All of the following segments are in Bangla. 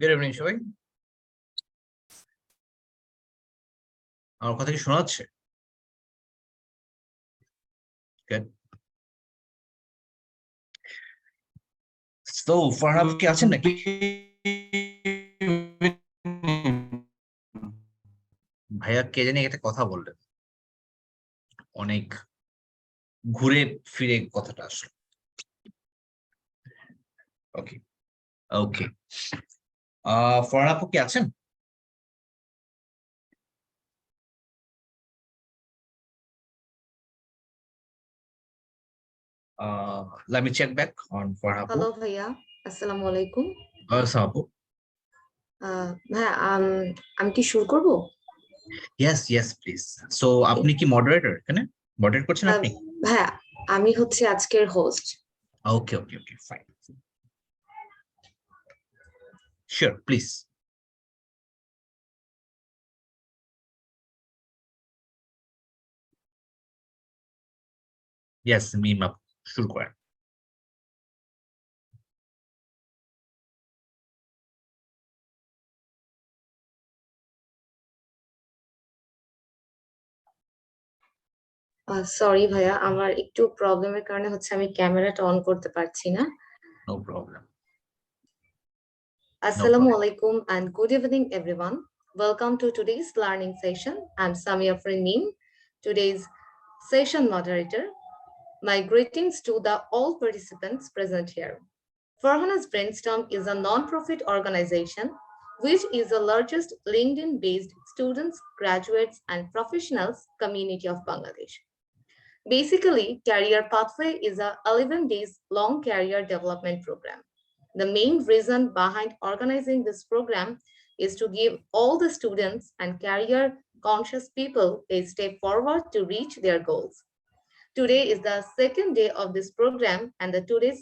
গুড ইভিনিং সবাই। আমার কথা কি শোনা যাচ্ছে? Good. So ফারহাব কি আছেন নাকি? ভাইয়া কে জানি একটা কথা বললেন, অনেক ঘুরে ফিরে কথাটা আসলো। ওকে ওকে, ফারহাব কি আছেন? Let me check back on Farhab. Hello ভাইয়া, আসসালামু আলাইকুম। আপু, ভাইয়া আমি কি শুরু করব? yes please. So আপনি কি মডারেটর এখানে? মডারেট করছেন আপনি? ভাইয়া আমি হচ্ছে আজকের host. Okay fine, sure please. Yes Mim আপু, শুরু করেন। সরি ভাইয়া, আমার একটু প্রবলেমের কারণে হচ্ছে আমি ক্যামেরাটা অন করতে পারছি না। No problem. Assalamu alaikum and good evening everyone. Welcome to today's learning session. I'm Samia Frenim, today's session moderator. My greetings to all participants present here. Farhana's Brainstorm is a non-profit organization which is the largest LinkedIn-based students, graduates, and professionals community of Bangladesh. Basically, Career Pathway is a 11 days long career development program. The main reason behind organizing this program is to give all the students and career conscious people a step forward to reach their goals. Today is the second day of this program, and today's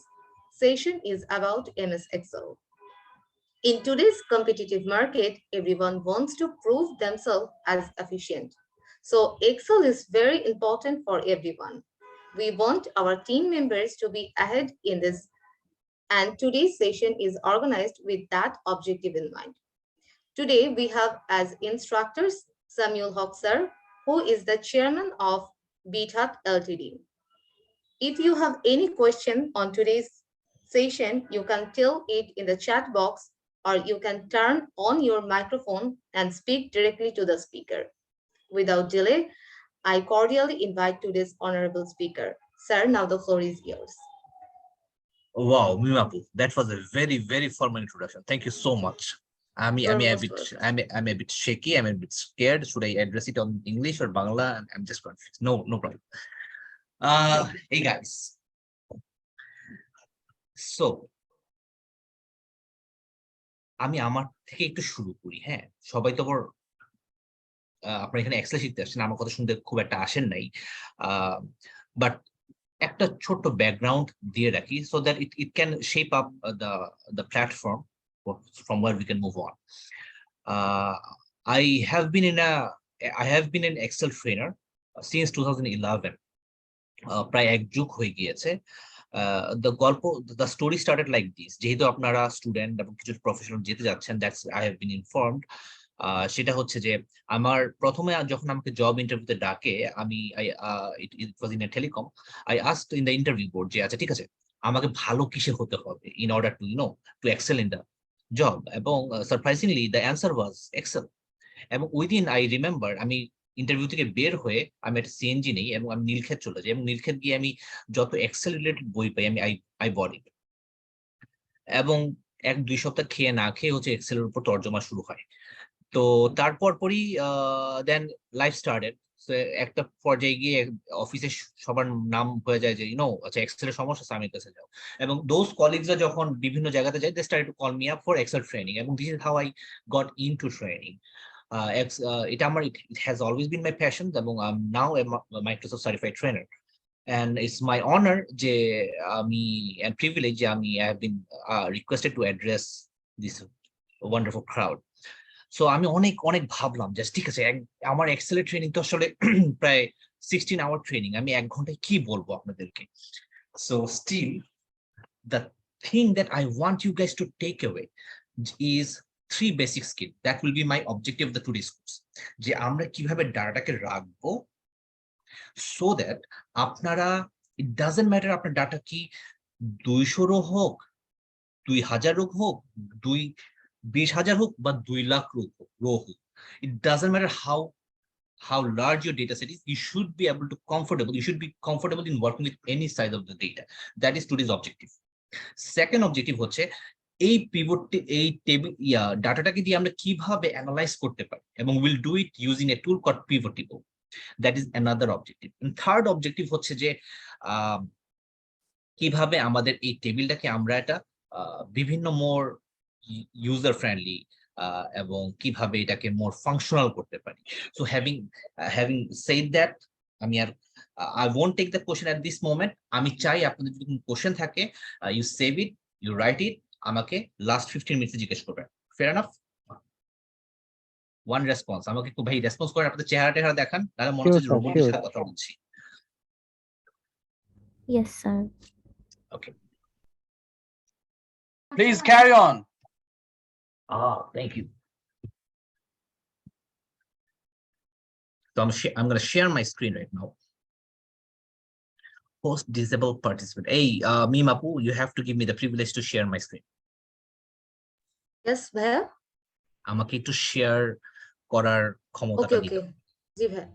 session is about MS Excel. In today's competitive market, everyone wants to prove themselves as efficient. So Excel is very important for everyone. We want our team members to be ahead in this, and today's session is organized with that objective in mind. Today, we have as instructors Samuel Hoxer, who is the chairman of BTAT Ltd. If you have any question on today's session, you can tell it in the chat box, or you can turn on your microphone and speak directly to the speaker. Without delay, I cordially invite today's honorable speaker. Sir, now the floor is yours. Wow, Mimapu, that was a very formal introduction. Thank you so much. I'm a bit shaky. I'm a bit scared. Should I address it on English or Bangla? I'm just confused. No problem. Hey guys. So আমি আমার থেকে একটু শুরু করি। হ্যাঁ, সবাই তো আপনারা এখানে এক্সেল শিখতে আসছেন, আমার কথা শুনতে খুব একটা আসেন নাই, বাট একটা ছোট্ট ব্যাকগ্রাউন্ড দিয়ে রাখি so that it can shape up the platform from where we can move on. I have been an Excel trainer since 2011. প্রায় এক যুগ হয়ে গিয়েছে। The story started like this, যেহেতু আপনারা স্টুডেন্ট এবং কিছু প্রফেশনাল যেতে যাচ্ছেন, that's I have been informed. সেটা হচ্ছে যে আমার প্রথমে যখন আমাকে জব ইন্টারভিউতে ডাকে, আমি it was in a telecom, I asked in the interview board যে আচ্ছা ঠিক আছে, আমাকে ভালো কিসে হতে হবে in order to to excel in the job, এবং surprisingly the answer was Excel. এবং উইদিন আই রিমেম্বার আমি ইন্টারভিউ থেকে বের হয়ে আমি একটা সিএনজি নেই এবং আমি নীলক্ষেত চলে যাই, এবং নীলক্ষেত গিয়ে আমি যত এক্সেল রিলেটেড বই পাই আমি আই বট ইট, এবং 1-2 সপ্তাহ খেয়ে না খেয়ে হচ্ছে এক্সেলের উপর তর্জমা শুরু হয়। তো তারপর পরই দেন লাইফ স্টার্টেড। একটা পর্যায়ে গিয়ে অফিসে সবার নাম হয়ে যায় যে আচ্ছা এক্সেলের সমস্যা সামির কাছে যাও, এবং দোজ কলিগসরা যখন বিভিন্ন জায়গাতে যায় they started to call me up for Excel training, এবং this is how I got into training. এটা আমার it has always been my passion, এবং I am now a Microsoft certified trainer, and it's my honor যে আমি and privilege যে আমি I have been requested to address this wonderful crowd. So আমি অনেক ভাবলাম যে ঠিক আছে, আমার এক্সেলের ট্রেনিং তো আসলে প্রায় 16 আওয়ার ট্রেনিং, আমি 1 ঘন্টায় কি বলবো আপনাদেরকে। So still the thing that I want you guys to take away, is 3 basic skill. That will be my objective of the today's course. যে আমরা কিভাবে ডাটাটাকে রাখবো so that আপনারা, it doesn't matter আপনার ডাটা কি 200 রো হোক, 2000 রো হোক, 20,000 হোক বা 2 লাখ রো হোক, it doesn't matter how large your data set is, you should be able to you should be comfortable in working with any size of the data. That is today's objective. Second objective হচ্ছে এই পিভট, এই টেবিল ডাটাটাকে দিয়ে আমরা কিভাবে অ্যানালাইজ করতে পারি, এবং will do it using a tool called pivot table. That is another objective. Third objective হচ্ছে যে কিভাবে আমাদের এই টেবিলটাকে আমরা এটা বিভিন্ন মোর ইউজার ফ্রেন্ডলি এবং কিভাবে এটাকে মোর ফাংশনাল করতে পারি। সো হ্যাভিং সেড দ্যাট, আমি আর I won't take the question at this moment. আমি চাই আপনাদের যদি কোনো কোশ্চেন থাকে, you save it, you write it, আমাকে লাস্ট 15 মিনিটে জিজ্ঞেস করবেন। Fair enough? ওয়ান রেসপন্স, আমাকে একটু ভাই রেসপন্স করেন, আপনাদের চেহারা দেখান, তাহলে মনে হচ্ছে যে রোবটের সাথে কথা বলছি। Yes, sir. Okay. Please carry on. Thank you. So I'm going to share my screen right now. Host disabled participant. Hey, Meme Apu, you have to give me the privilege to share my screen. Yes, ভাইয়া। আমাকে একটু শেয়ার করার ক্ষমতাটা দিতে। ওকে, জি ভাই।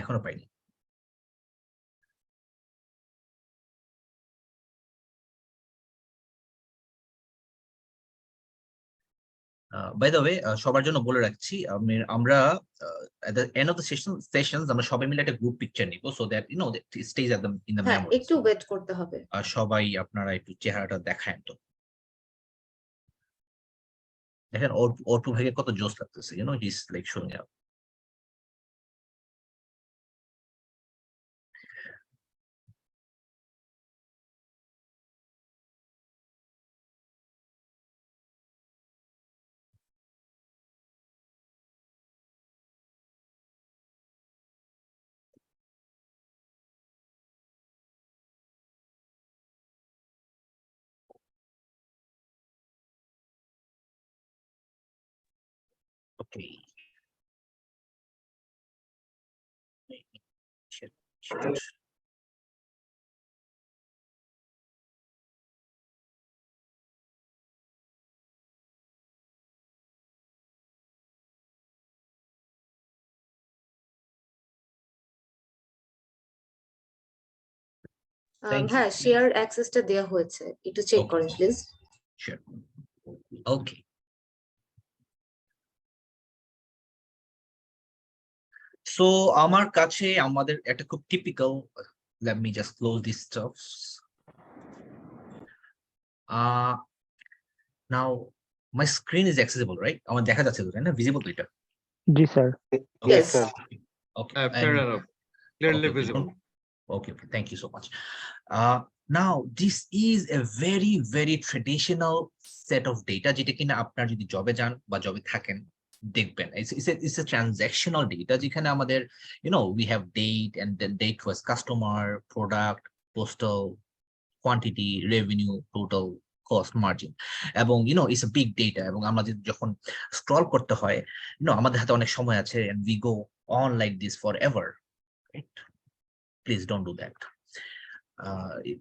এখনো পাইনি। বাই দ্য ওয়ে, সবার জন্য বলে রাখছি, আমরা at the end of the sessions আমরা সবাই মিলে একটা গ্রুপ পিকচার নিব, so that you know it stays at the in the হ্যাঁ, memory. একটু ওয়েট করতে হবে। সবাই আপনারা একটু চেহারাটা দেখায় তো দেখেন, ওর ভাইকে কত জোস লাগতেছে, you know, he is like showing up. Okay. Shit. Thank you. হ্যাঁ, শেয়ার অ্যাক্সেসটা দেওয়া হয়েছে, একটু চেক Okay. করেন প্লিজ। Sure. Okay. So আমার কাছে আমাদের একটা খুব typical, let me just close this stuff. Now my screen is accessible, right? আমার দেখা যাচ্ছে তো, তাই না? Visible তো এটা? জি sir. Yes, sir. Okay. Fair And- enough. Clearly Okay, visible. Okay, thank you so much. Now this is a very, very traditional set of data যেটা কিনা আপনার যদি জবে যান বা জবে থাকেন দেখবেন। It's a transactional data যেখানে আমাদের, you know, we have date, and then date was customer, product, postal, quantity, revenue, total, cost, margin, এবং you know it's a big data, এবং আমরা যখন স্ক্রল করতে হয়, you know, আমাদের হাতে অনেক সময় আছে, and we go on like this forever, right? Please don't do that.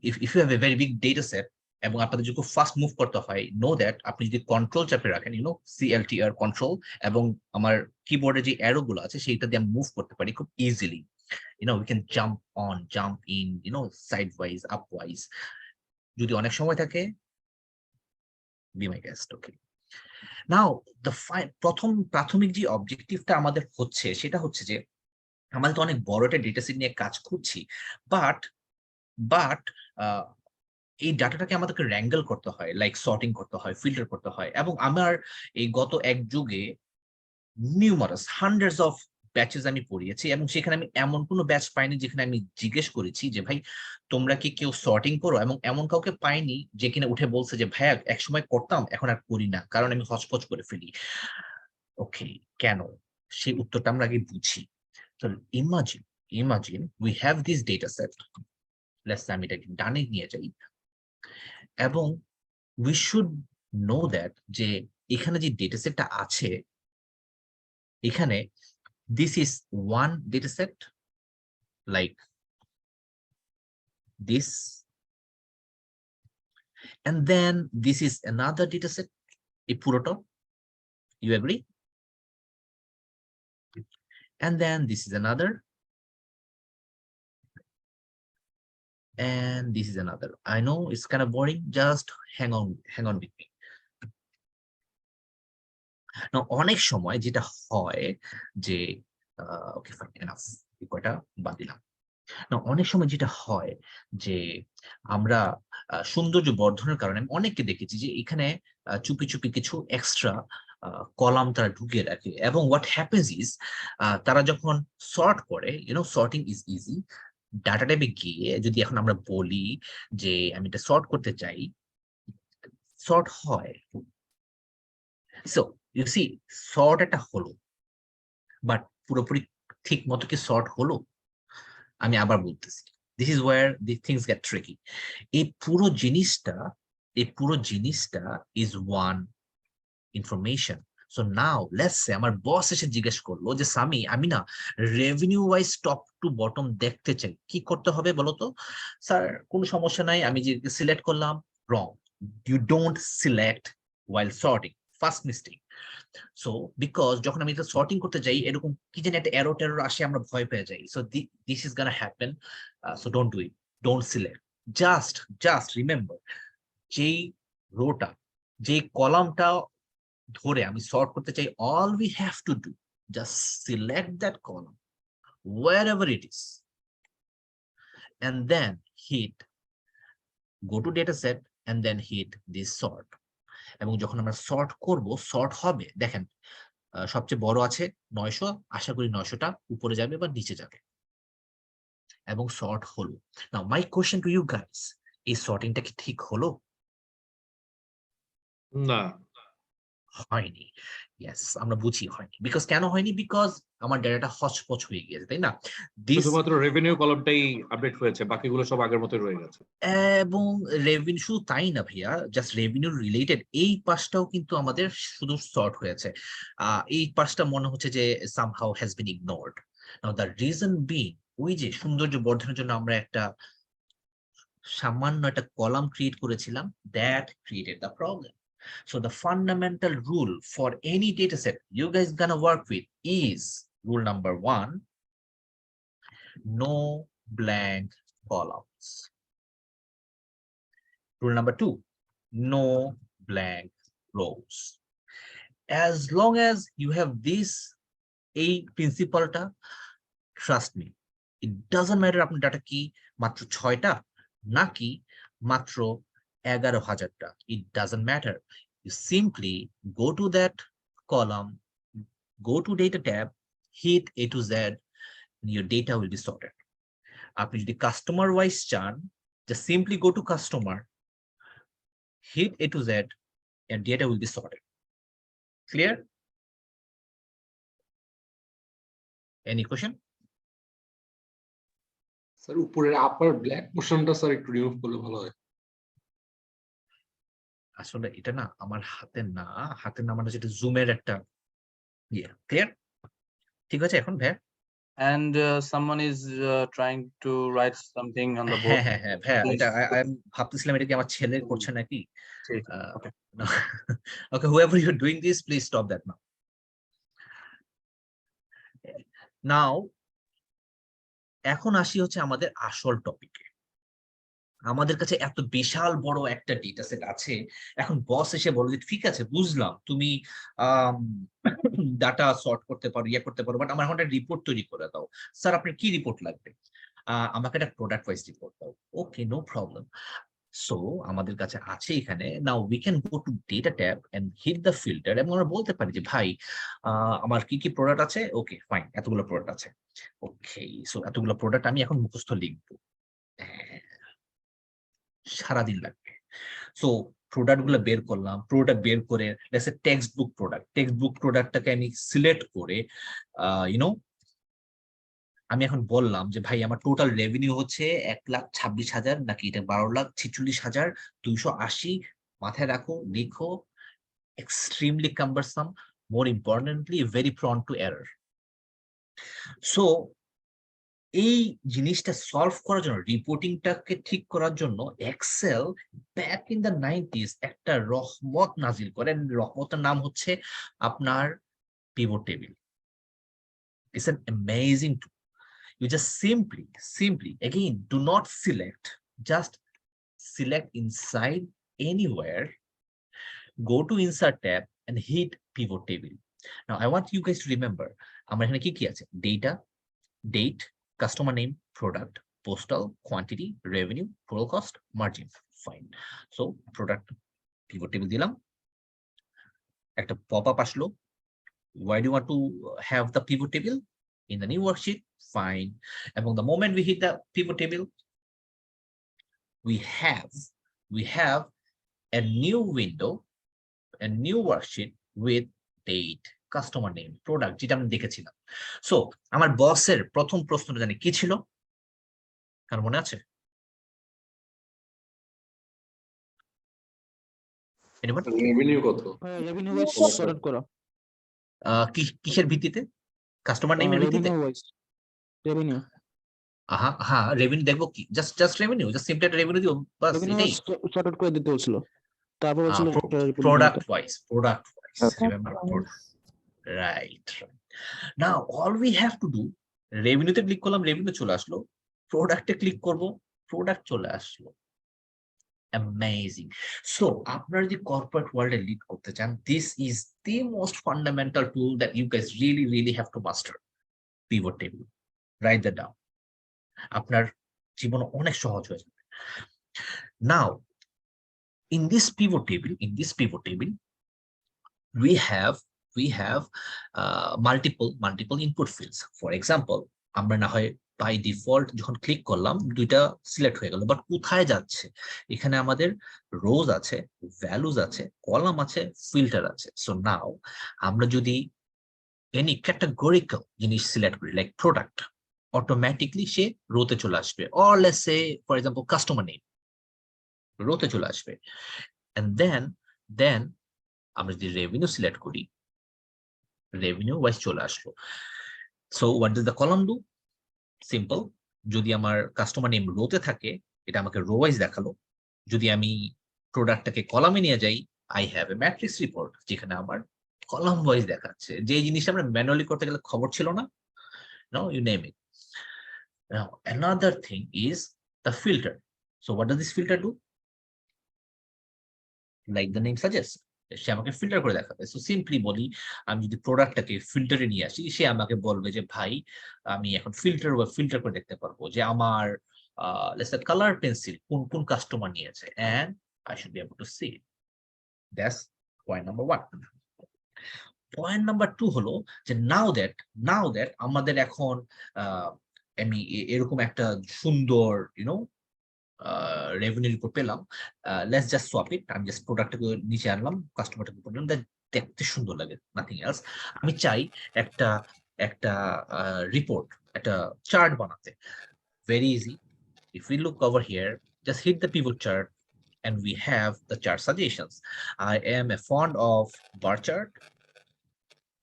If you have a very big data set এবং আপনাদের যদি খুব ফাস্ট মুভ করতে হয়, know that আপনি যদি কন্ট্রোল চাপে রাখেন, you know, CLTR control, এবং আমার কিবোর্ডে যে অ্যারো গুলো আছে সেইটা দিয়ে আমি মুভ করতে পারি খুব easily, you know, we can jump on, jump in, you know, sidewise, upwise. যদি অনেক সময় থাকে, be my guest. Okay, now the প্রথম প্রাথমিক যে অবজেক্টিভটা আমাদের হচ্ছে সেটা হচ্ছে যে আমাদের তো অনেক বড় একটা ডেটা সেট নিয়ে কাজ করছি, বাট এই ডাটাটাকে আমাদেরকে র্যাঙ্গেল করতে হয়, লাইক সর্টিং করতে হয়, ফিল্টার করতে হয়, এবং আমার এই গত এক যুগে নিউমারাস হান্ড্রেডস অফ ব্যাচেস আমি পড়িয়েছি এবং সেখানে আমি এমন কোনো ব্যাচ পাইনি যেখানে আমি জিজ্ঞেস করেছি যে ভাই তোমরা কি কেউ সর্টিং করো, এবং এমন কাউকে পাইনি যে কিনা উঠে বলছে যে ভাইয়া একসময় করতাম এখন আর করি না কারণ আমি হচপচ করে ফেলি। ওকে, কেন? সেই উত্তরটা আমরা আগে বুঝি। তো imagine we have this data set, let's আমি এটাকে ডানে নিয়ে যাই, এবং উই শুড নো দ্যাট যে এখানে যে ডেটা সেটটা আছে এখানে this is one data set like this, and then this is another data set, a puroto, you agree? And then this is another, and this is another. I know it's kind of boring, just hang on with me. Now অনেক সময় যেটা হয় যে ওকে ফাইন এনাফ, এই কয়টা বাদ দিলাম। না, অনেক সময় যেটা হয় যে আমরা সৌন্দর্য বর্ধনের কারণে আমি অনেককে দেখেছি যে এখানে চুপি চুপি কিছু এক্সট্রা কলাম তারা ঢুকিয়ে রাখে, এবং হোয়াট হ্যাপেন্স ইজ তারা যখন সর্ট করে, সর্টিং ইজ ইজি, ডাটা টাইপে গিয়ে যদি এখন আমরা বলি যে আমি এটা সর্ট করতে চাই, সর্ট হয়। সো ইউ সি, সর্ট একটা হলো, বাট পুরোপুরি ঠিক মতো কি সর্ট হলো? আমি আবার বলতেছি, this is where the things get tricky. এই পুরো জিনিসটা is one information. So now let's say আমার বস এসে জিজ্ঞেস করলো যে সামি আমি না revenue wise top to bottom দেখতে চাই, কি করতে হবে বলো তো? স্যার কোনো সমস্যা নাই, আমি যে সিলেক্ট করলাম, রং, you don't select while sorting, first mistake. So because যখন আমি এটা সর্টিং করতে যাই এরকম কি জানি একটা এরর টেরর আসে, আমরা ভয় পেয়ে যাই। So this is gonna happen, so don't do it, don't select, just remember যেই রোটা, যেই কলামটা ধরে আমি সর্ট করতে চাই, all we have to do just select that column wherever it is and then hit go to data set and then hit this sort. এবং যখন আমরা সর্ট করব, সর্ট হবে, দেখেন সবচেয়ে বড় আছে 900, আশা করি 900টা উপরে যাবে বা নিচে যাবে, এবং সর্ট হলো। Now my question to you guys, এই সর্টিংটা কি ঠিক হলো? না, হয়নি। ইয়েস, আমরা বুঝি হয়নি। বিকজ কেন হয়নি? বিকজ আমার ডেটাটা হচপচ হয়ে গিয়েছে, তাই না? শুধুমাত্র রেভিনিউ কলামটাই আপডেট হয়েছে, বাকিগুলো সব আগের মতোই রয়ে গেছে। এবং রেভিনিউ শুধু তাই না ভাইয়া, জাস্ট রেভিনিউ রিলেটেড এই পাশটাও কিন্তু আমাদের শুধু সর্ট হয়েছে। এই পাশটা মনে হচ্ছে যে somehow has been ignored. Now the reason being, ওই যে সৌন্দর্য বর্ধনের জন্য আমরা একটা সামান্য একটা কলাম ক্রিয়েট করেছিলাম, that created the problem. So the fundamental rule for any data set you guys gonna work with is rule number 1, no blank columns. Rule number 2, no blank rows. As long as you have this a principle ta, trust me, it doesn't matter apni data ki matro 6টা naki matro 11,000টা, it doesn't matter. You simply go to that column, go to data tab, hit A to Z, and your data will be sorted. আপনি যদি customer wise চান, just simply go to customer, hit A to Z, and data will be sorted. Clear? Any question? Sir উপরের আপার ব্ল্যাক পোর্শনটা স্যার একটু রিমুভ করলে ভালো হয়। আসলে এটা না আমার হাতের না মানে যেটা জুমের একটা ইয়ে। ক্লিয়ার? ঠিক আছে এখন ভাইয়া? And someone is trying to write something on the board. হ্যাঁ ভাইয়া, এটা আমি ভাবতেছিলাম এটা কি আমার ছেলে করছে নাকি। Okay. Okay, whoever you're doing this, please stop that now. Now এখন আসি হচ্ছে আমাদের আসল টপিকে। আমাদের কাছে এত বিশাল বড় একটা ডেটা সেট আছে, এখন বস এসে বলে যে ঠিক আছে বুঝলাম তুমি ডাটা সর্ট করতে পারো, ইয়ে করতে পারো, বাট আমার এখন একটা রিপোর্ট তৈরি করে দাও। স্যার আপনার কি রিপোর্ট লাগবে? আমাকে একটা প্রোডাক্ট ওয়াইজ রিপোর্ট দাও। ওকে, নো প্রবলেম। সো আমাদের কাছে আছে এখানে now we can go to data tab and hit the filter এবং আমরা বলতে পারি যে ভাই আমার কি কি প্রোডাক্ট আছে, ওকে ফাইন এতগুলো প্রোডাক্ট আছে, ওকে সো এতগুলো প্রোডাক্ট আমি এখন মুখস্থ লিখবো, সারাদিন লাগবে। সো প্রোডাক্ট গুলো বের করলাম, প্রোডাক্ট বের করে টেক্সট বুক প্রোডাক্টটাকে আমি সিলেক্ট করে ইউনো আমি এখন বললাম যে ভাই আমার টোটাল রেভিনিউ হচ্ছে 1,26,000 নাকি এটা 12,46,280, মাথায় রাখো, লিখো, extremely cumbersome, more importantly very prone to error. So এই জিনিসটা সলভ করার জন্য, রিপোর্টিংটাকে ঠিক করার জন্য Excel back in the 90s একটা রহমত নাজিল করেন। রহমতের নাম হচ্ছে আপনার pivot table. It's an amazing tool. You just simply again do not select, just select inside anywhere, go to insert tab and hit pivot table. Now I want you guys to remember আমার এখানে কি কি আছে, date, customer name, product, postal, quantity, revenue, total cost, margin, fine. So product pivot table দিলাম, একটা পপ আপ আসলো, why do you want to have the pivot table in the new worksheet? Fine. And the moment we hit the pivot table, we have a new window, a new worksheet with date, customer name, product, যেটা আমরা দেখেছিলাম। সো আমার বসের প্রথম প্রশ্নটা জানি কি ছিল, কার মনে আছে? রেভিনিউ কত? রেভিনিউ ওয়াইজ সর্ট করা, কিসের ভিত্তিতে? কাস্টমার নেমের ভিত্তিতে? রেভিনিউ হ্যাঁ রেভিনিউ দেখবো কি, জাস্ট রেভিনিউ, জাস্ট সিম্পলি একটা রেভিনিউ দিব বাস, এটাই। সর্ট করে দিতে হচ্ছিল, তারপর হচ্ছিল product wise, remember, right. Now all we have to do, revenue তে ক্লিক করলাম, রেভিনিউ চলে আসলো, প্রোডাক্টে ক্লিক করব, প্রোডাক্ট চলে আসলো। অ্যামেজিং। সো আপনারা যদি কর্পোরেট ওয়ার্ল্ডে লিড করতে চান, this is the most fundamental tool that you guys really have to master, pivot table. Right that down, আপনার জীবন অনেক সহজ হয়ে যাবে। নাও in this pivot table we have multiple input fields. For example, আমরা না হয় বাই ডিফল্ট যখন ক্লিক করলাম দুইটা সিলেক্ট হয়ে গেল, বাট কোথায় যাচ্ছে? এখানে আমাদের রোজ আছে, ভ্যালুজ আছে, কলাম আছে, ফিল্টার আছে। সো নাও আমরা যদি এনি ক্যাটাগরিক্যাল জিনিস সিলেক্ট করি, লাইক প্রোডাক্ট, অটোমেটিকলি সে রোতে চলে আসবে, or let's say for example customer name, রোতে চলে আসবে। and then আমরা যদি রেভিনিউ সিলেক্ট করি, রেভিনিউ ওয়াইজ চলে আসলো। So what does the column do? Simple, যদি আমার কাস্টমার নেম রোতে থাকে এটা আমাকে রো ওয়াইজ দেখালো, যদি আমি প্রোডাক্টটাকে কলামে নিয়ে যাই, I have a matrix report যেখানে আমার কলাম ওয়াইজ দেখাচ্ছে, যে জিনিসটা আমরা ম্যানুয়ালি করতে গেলে খবর ছিল না। Now you name it. Now another thing is the filter. So what does this filter do? Like the name suggests, সে আমাকে ফিল্টার করে দেখাবে। সো সিম্পলি বলি, আমি যদি প্রোডাক্টটাকে ফিল্টারে নিয়ে আসি, সে আমাকে বলবে যে ভাই আমি এখন ফিল্টার করে দেখতে পারবো যে আমার লেটস সে কালার পেন্সিল কোন কাস্টমার নিয়েছে, and I should be able to see. That's point number 1। Point number 2 হলো যে নাও দ্যাট আমাদের এখন আমি এরকম একটা সুন্দর রেভিনিউ রিপোর্ট পেলাম, লেটস জাস্ট সোয়াপ ইট, আমি জাস্ট প্রোডাক্টটাকে নিচে আনলাম, কাস্টমারটাকে বললাম, দেখতে সুন্দর লাগে, নাথিং এলস। আমি চাই একটা রিপোর্ট, একটা চার্ট বানাতে। Very easy, if we look over here, just hit the pivot chart and we have the chart suggestions. I am a fond of bar chart,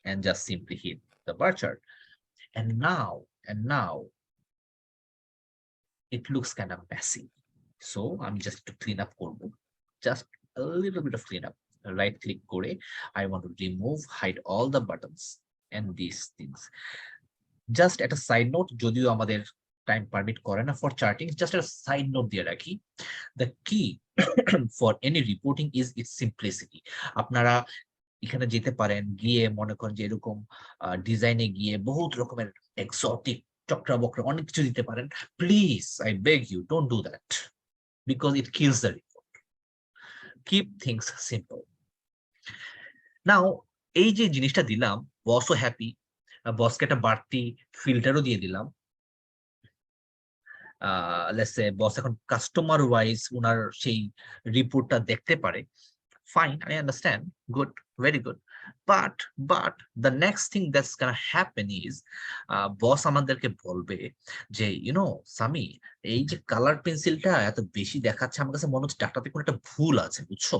and just simply hit the bar chart, and now it looks kind of messy. So I'm just to clean up করবো, just a little bit of cleanup. Right click করে I want to remove, hide all the buttons and these things. Just at a side note, যদিও আমাদের টাইম পারমিট করে না ফর চার্টিং, জাস্ট একটা সাইড নোট দিয়ে রাখি, the key for any reporting is its simplicity. আপনারা এখানে যেতে পারেন, গিয়ে মনে করেন যে এরকম ডিজাইনে গিয়ে বহুত রকমের এক্সোটিক চক্রাবক্র অনেক কিছু দিতে পারেন। Please I beg you, don't do that. because it kills the report. Keep things simple. Now, এই যে জিনিসটা দিলাম, বসও হ্যাপি, বসকে একটা বাড়তি ফিল্টারও দিয়ে দিলাম। লেটস সে বস এখন কাস্টমার ওয়াইজ ওনার সেই রিপোর্টটা দেখতে পারে। Fine, I understand. Good, very good. But the next thing that's gonna happen is, boss আমাদেরকে বলবে যে সামি, এই যে কালার পেন্সিলটা এত বেশি দেখাচ্ছে, আমার কাছে মনে হচ্ছে ডাটাতে কোনো একটা ভুল আছে, বুঝছো?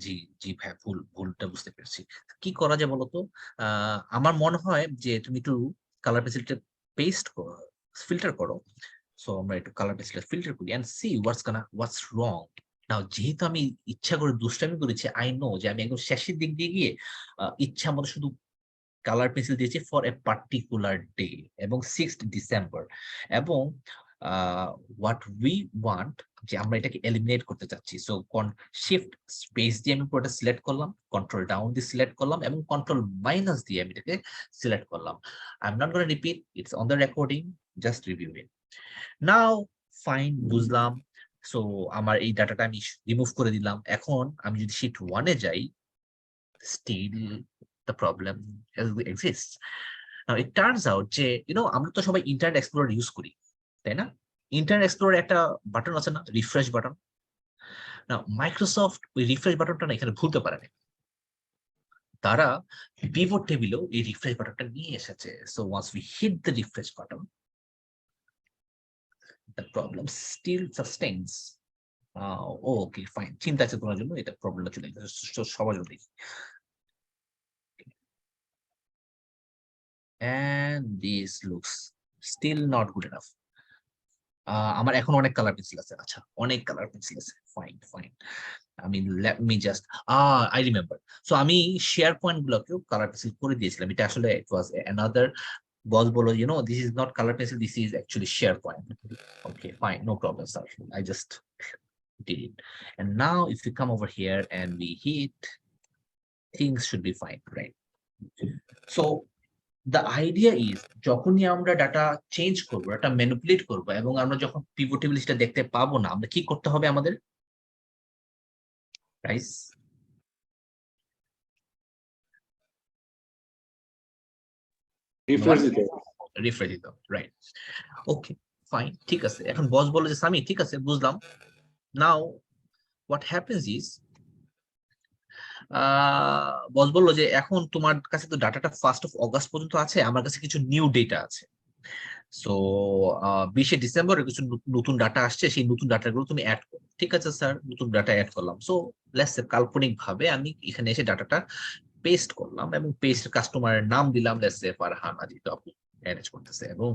জি জি ভাই, ভুলটা বুঝতে পেরেছি। কি করা যায় বলতো? আমার মনে হয় যে তুমি একটু কালার পেন্সিলটা পেস্ট করো, ফিল্টার করো। সো আমরা একটু কালার পেন্সিলটা ফিল্টার করি and see what's wrong. নাও, যেহেতু আমি ইচ্ছা করে দুষ্টামি করেছি, আই নো যে আমি একদম শেষের দিক দিয়ে গিয়ে ইচ্ছা মতো শুধু কালার পেন্সিল দিয়েছি ফর এ পার্টিকুলার ডে এবং 6th ডিসেম্বর। এবং হোয়াট উই ওয়ান্ট, যে আমরা এটাকে এলিমিনেট করতে চাচ্ছি। সো শিফট স্পেস দিয়ে আমি পুরোটা সিলেক্ট করলাম, কন্ট্রোল ডাউন দিয়ে সিলেক্ট করলাম এবং কন্ট্রোল মাইনাস দিয়ে আমি এটাকে সিলেক্ট করলাম। I am not gonna repeat, it's on the recording, just review it. Now fine, বুঝলাম। সো আমার এই ডাটাটা আমি রিমুভ করে দিলাম। এখন আমি যদি শিট 1-এ যাই, still the problem exists. Now it turns out যে আমরা তো সবাই ইন্টারনেট এক্সপ্লোরার ইউজ করি, তাই না? ইন্টারনেট এক্সপ্লোরার একটা বাটন আছে না, রিফ্রেশ বাটন। না, মাইক্রোসফট ওই রিফ্রেশ বাটনটা না এখানে ভুলতে পারে না। তারা পিভট টেবিলেও এই রিফ্রেশ বাটনটা নিয়ে এসেছে। So once we hit the refresh button, the problem still sustains. Okay, fine. চিন্তা আছে তোমার জন্য, এটা প্রবলেমটা চলে গেছে সবার জন্য। And this looks still not good enough. আমার এখন অনেক কালার পেন্সিল আছে। আচ্ছা, অনেক কালার পেন্সিল আছে। Fine fine. I mean, let me just I remember. So আমি শেয়ার পয়েন্ট গুলোকেও কালার পেন্সিল করে দিয়েছিলাম। এটা আসলে it was another boss bolo, this is not color pencil, this is actually SharePoint. Okay, fine, no problem, sir. I just did it. And now if we come over here and we hit, things should be fine, right? So the idea is, যখনই আমরা ডাটা চেঞ্জ করবো, ডাটা ম্যানিপুলেট করবো, এবং আমরা যখন পিভট টেবিল সেটা দেখতে পাবো না, আমরা কি করতে হবে আমাদের? গাইস, রিফ্রেশ দিতে রিফ্রেশ দিতে হবে, রাইট? ওকে, ফাইন, ঠিক আছে। এখন বস বলে যে সামি, ঠিক আছে, বুঝলাম। নাও what happens is, বস বললো যে এখন তোমার কাছে তো ডাটাটা 1st of August পর্যন্ত আছে, আমার কাছে কিছু নিউ ডেটা আছে। সো 20শে ডিসেম্বরে কিছু নতুন ডাটা আসছে, সেই নতুন ডাটাগুলো তুমি অ্যাড করো। ঠিক আছে স্যার, নতুন ডাটা অ্যাড করলাম। সো লেটস সে কাল্পনিক ভাবে আমি এখানে এসে ডাটাটা পেস্ট করলাম এবং পেস্ট কাস্টমারের নাম দিলাম, লেটস সে ফারহান আজিজ আপু ম্যানেজ করতেছে, এবং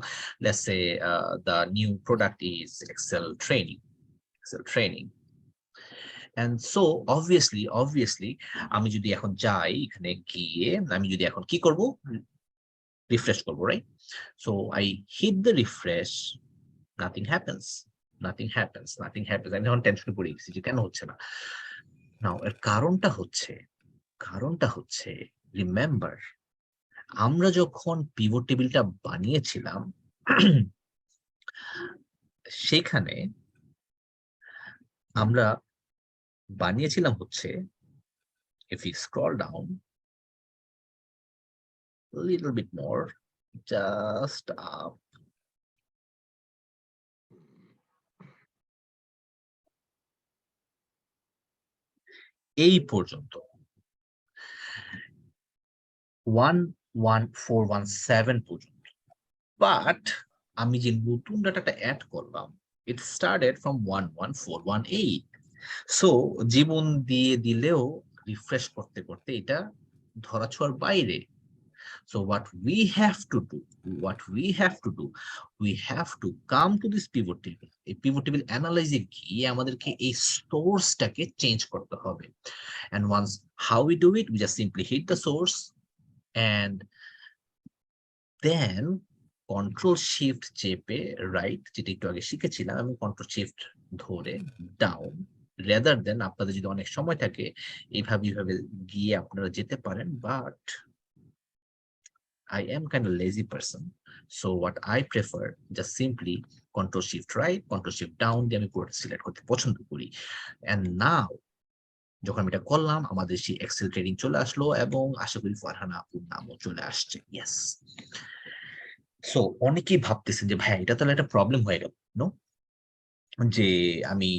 let's say the new product is Excel training. And so obviously আমি যদি এখন যাই, এখানে গিয়ে আমি যদি এখন কি করব, রিফ্রেশ করব, right? So I hit the refresh, nothing happens. আমি এখন টেনশন পড়ে গেছি যে কেন হচ্ছে না। নাও এর কারণটা হচ্ছে রিমেম্বার, আমরা যখন পিভট টেবিলটা বানিয়েছিলাম সেখানে আমরা বানিয়েছিলাম হচ্ছে, if we scroll down a little bit more, just up, এই পর্যন্ত 11417 পর্যন্ত। বাট আমি যে নতুন ডাটাটা অ্যাড করলাম, it started from 11418. সো জীবন দিয়ে দিলেও রিফ্রেশ করতে করতে এটা ধরাছোঁয়ার বাইরে। So what we have to do, we have to come to this pivot table. এই pivot table analyze গিয়ে আমাদেরকে এই সোর্সটাকে চেঞ্জ করতে হবে। And once how we do it, we just simply hit the source and then control shift চেপে রাইট, যেটা একটু আগে শিখেছিলাম, আমি কন্ট্রোল শিফট ধরে ডাউন, rather than আপনাদের যদি অনেক সময় থাকে এইভাবে গিয়ে আপনারা যেতে পারেন, but I am kind of lazy person. So what I prefer, just simply control shift right, control shift down দিয়ে আমি পুরোটা সিলেক্ট করতে পছন্দ করি। এন্ড নাও যখন আমি এটা করলাম আমাদের সেই এক্সেল ট্রেডিং চলে আসলো এবং আশা করি ফারহানা আপুর নামও চলে আসছে। ইয়েস। সো অনেকেই ভাবতেছেন যে ভাই এটা তাহলে একটা প্রবলেম হয়ে গেল, নো? যে আমি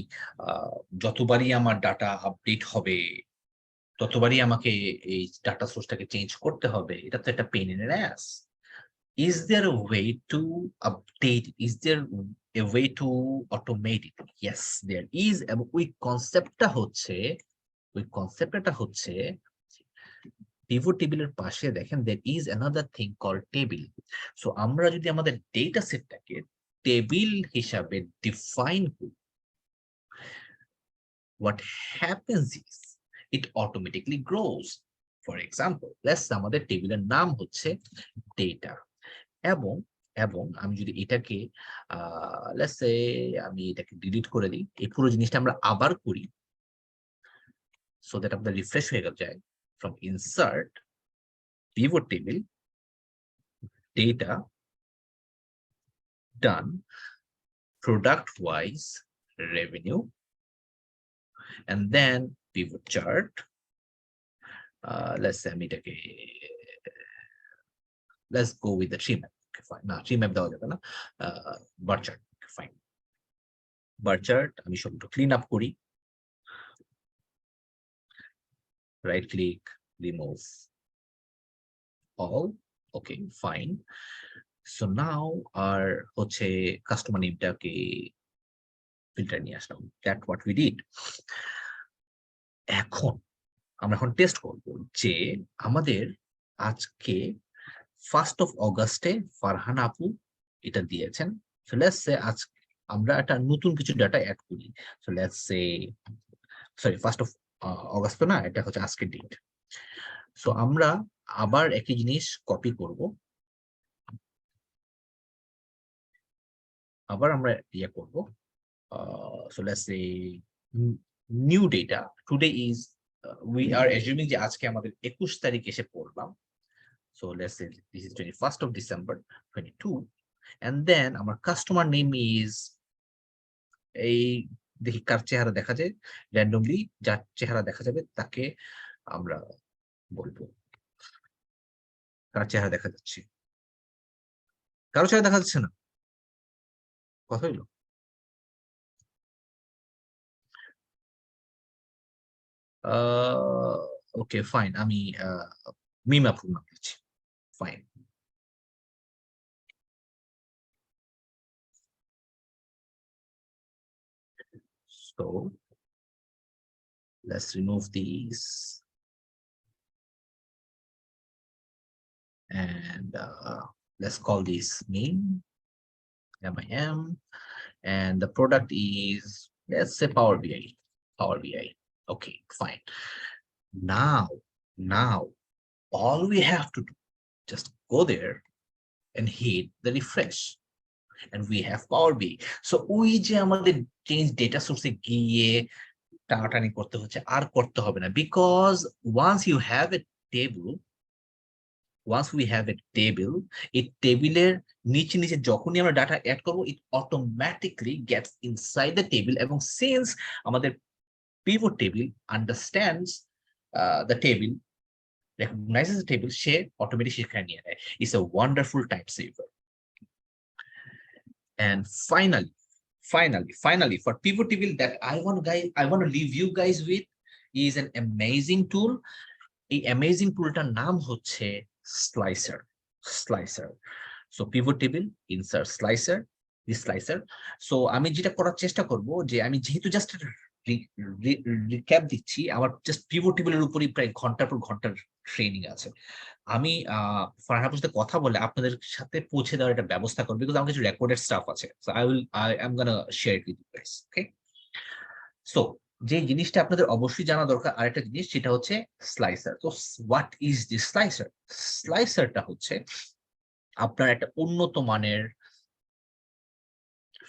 যতবারই আমার ডাটা আপডেট হবে ততবারই আমাকে এই ডাটা সোর্সটাকে চেঞ্জ করতে হবে, এটা তো একটা pain in the ass. Is there a way to update it? Is there a way to automate it? Yes, there is. এবং ওই কনসেপ্টটা হচ্ছে পিভট টেবিলের পাশে দেখেন there is another thing called table. So আমরা যদি আমাদের ডেটা সেটটাকে টেবিল হিসাবে ডিফাইন করি, what happens is it automatically grows. For example, let's say আমাদের টেবিলের নাম হচ্ছে ডেটা, এবং এবং আমি যদি এটাকে let's say আমি এটাকে ডিলিট করে দিই, এই পুরো জিনিসটা আমরা আবার করি so that আপনার রিফ্রেশ হয়ে যায় from insert pivot table data done product wise revenue and then pivot chart. Let's say আমি এটাকে let's go with the tree map. Okay, fine. না tree map দেওয়া যাবে না, bar chart. Okay, fine. bar chart আমি সবটা ক্লিন আপ করি, right click, remove all. Okay, fine. So now our হচ্ছে কাস্টমার নেমটাকে ফিল্টার নিয়ে আসলাম, that what we did. আমরা এখন টেস্ট করব যে আমাদের আজকে 1st of August-এ ফারহানা আপু এটা দিয়েছেন। So let's say আজ আমরা একটা নতুন কিছু ডাটা অ্যাড করি। So let's say sorry 1st of August তো না, এটা হচ্ছে আজকের ডেট। So আমরা আবার একই জিনিস কপি করব, আবার আমরা ইয়ে করব। So let's say new data today is we are assuming যে আজকে আমাদের 21 তারিখ এসে পড়লাম। So let's say this is 21st of December 22, and then our customer name is এই দেখি কার চেহারা দেখা যায়, randomly যার চেহারা দেখা যাবে তাকে আমরা বলবো। কার চেহারা দেখা যাচ্ছে? কারো চেহারা দেখা যাচ্ছে না? কথা হইলো? ওকে ফাইন, আমি মিমা আপুর নাম দিচ্ছি। Fine. So let's remove these and let's call this name MIM, and the product is, let's say, Power BI. Power BI. Okay, fine. Now all we have to do, just go there and hit the refresh, and we have Power BI. So ওই যে আমাদের change data source এ গিয়ে টানাটানি করতে হচ্ছে আর করতে হবে না, because once you have a table, এই টেবিলের নিচে যখনই আমরা ডাটা অ্যাড করব, it automatically gets inside the table, এবং since আমাদের pivot table understands the table, recognizes the table, say automatic সেখানে নিয়ে নেয়। It's a wonderful time saver. And finally for pivot table that I want to leave you guys with is an amazing tool. এই amazing toolটার নাম হচ্ছে slicer. So pivot table, insert slicer, this slicer. So আমি যেটা করার চেষ্টা করব যে আমি যেহেতু জাস্ট রিক্যাপ দিচ্ছি, আমার জাস্ট পিভট টেবিলের উপরই প্রায় ঘন্টার পর ঘন্টার ট্রেনিং আছে। আমি ফারহানা আপুর সাথে কথা বলে আপনাদের সাথে পৌঁছে দেওয়ার একটা ব্যবস্থা করব, বিকজ আমার কিছু রেকর্ডেড স্টাফ আছে। So I am gonna share it with you guys. Okay, so যে জিনিসটা আপনাদের অবশ্যই জানা দরকার আরেকটা জিনিস, সেটা হচ্ছে স্লাইসার। তো হোয়াট ইজ দিস স্লাইসার? স্লাইসারটা হচ্ছে আপনার একটা উন্নত মানের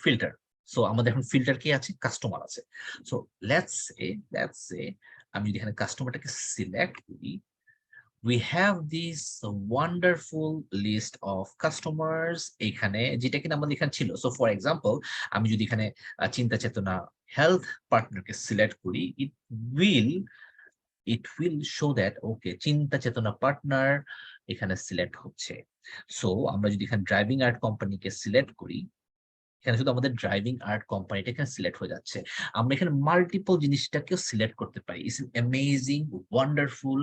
ফিল্টার। সো আমাদের এখন ফিল্টার কি আছে? কাস্টমার আছে। সো লেটস সে আমি যদি এখানে কাস্টমারটাকে সিলেক্ট করি, we have this wonderful list of customers এখানে যেটা কিনা আমাদের এখানে ছিল। সো ফর এক্সাম্পল আমি যদি এখানে চিন্তা চেতনা হেলথ পার্টনারকে সিলেক্ট করি, it will show that okay চিন্তা চেতনা পার্টনার এখানে সিলেক্ট হচ্ছে। সো আমরা যদি এখানে ড্রাইভিং আর্ট কোম্পানিকে সিলেক্ট করি, এখানে শুধু আমাদের ড্রাইভিং আর্ট কোম্পানিটা এখানে সিলেক্ট হয়ে যাচ্ছে। আমরা এখানে মাল্টিপল জিনিসটাকেও সিলেক্ট করতে পারি। It's an amazing wonderful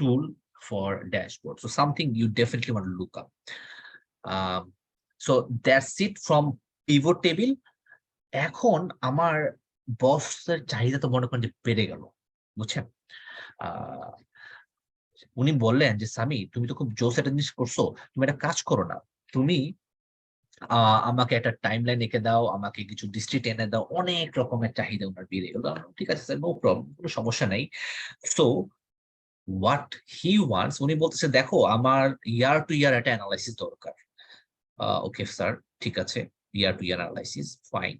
tool for dashboard. So something you definitely want to look up. So that's it from pivot table. এখন আমার বসের চাহিদা তো মনে করেন যে বেড়ে গেল, বুঝছেন? উনি বললেন যে সামি তুমি তো খুব জোস একটা জিনিস করছো, তুমি একটা কাজ করো না, তুমি আমাকে একটা টাইমলাইন এঁকে দাও, আমাকে কিছু ডিস্ট্রিক্ট এনে দাও। অনেক রকমের চাহিদা ওনার বেড়ে গেল। ঠিক আছে স্যার, নো প্রবলেম, কোনো সমস্যা নাই। সো what he wants, উনি বলতেছে দেখো আমার ইয়ার টু ইয়ার একটা অ্যানালাইসিস দরকার। ওকে স্যার, ঠিক আছে, ইয়ার টু ইয়ার অ্যানালাইসিস ফাইন,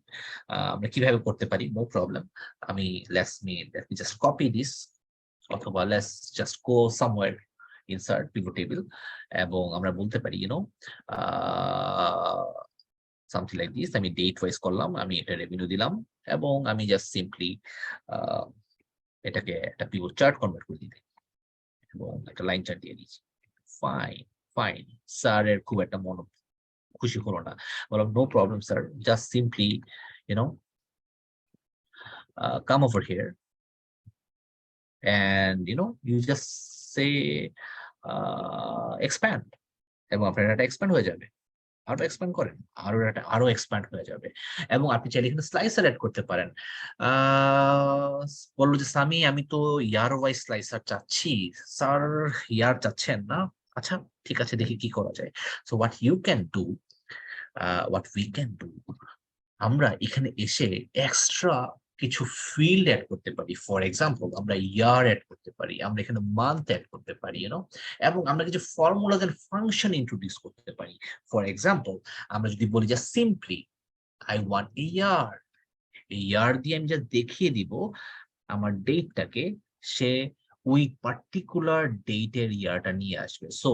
আমরা কিভাবে করতে পারি, নো প্রবলেম। আমি let me just copy this, অথবা let's just go somewhere insert pivot table, এবং আমরা বলতে পারি something like this। আমি ডেট ওয়াইজ করলাম, আমি এটা রেভিনিউ দিলাম, এবং আমি জাস্ট সিম্পলি এটাকে একটা পিভট চার্ট কনভার্ট করে দিই এবং একটা লাইন চার্ট দিয়ে দিচ্ছি। ফাইন স্যারের খুব একটা মন খুশি হলো না। বললাম no problem sir, just simply come over here and you just say expand, এবং আপনার এটা এক্সপ্যান্ড হয়ে যাবে। আরো এক্সপ্যান্ড করেন, আরো এক্সপ্যান্ড হয়ে যাবে। এবং আপনি চাইলে এখানে স্লাইসার অ্যাড করতে পারেন। বললো যে সামি আমি তো ইয়ার ওয়াইজ স্লাইসার চাচ্ছি, স্যার ইয়ার চাচ্ছেন না, আচ্ছা ঠিক আছে, দেখি কি করা যায়। So what you can do, what we can do, আমরা এখানে এসে এক্সট্রা কিছু ফিল্ড অ্যাড করতে পারি। ফর এক্সাম্পল আমরা ইয়ার অ্যাড করতে পারি, আমরা এখানে মান্থ অ্যাড করতে পারি, এবং আমরা কিছু ফর্মুলাস এন্ড ফাংশন ইন্ট্রোডিউস করতে পারি। ফর এক্সাম্পল আমরা যদি বলি যে সিম্পলি আই ওয়ান্ট এ ইয়ার, এই ইয়ার দিয়ে আমি যা দেখিয়ে দিব আমার ডেটটাকে, সে ওই পার্টিকুলার ডেটের ইয়ারটা নিয়ে আসবে। সো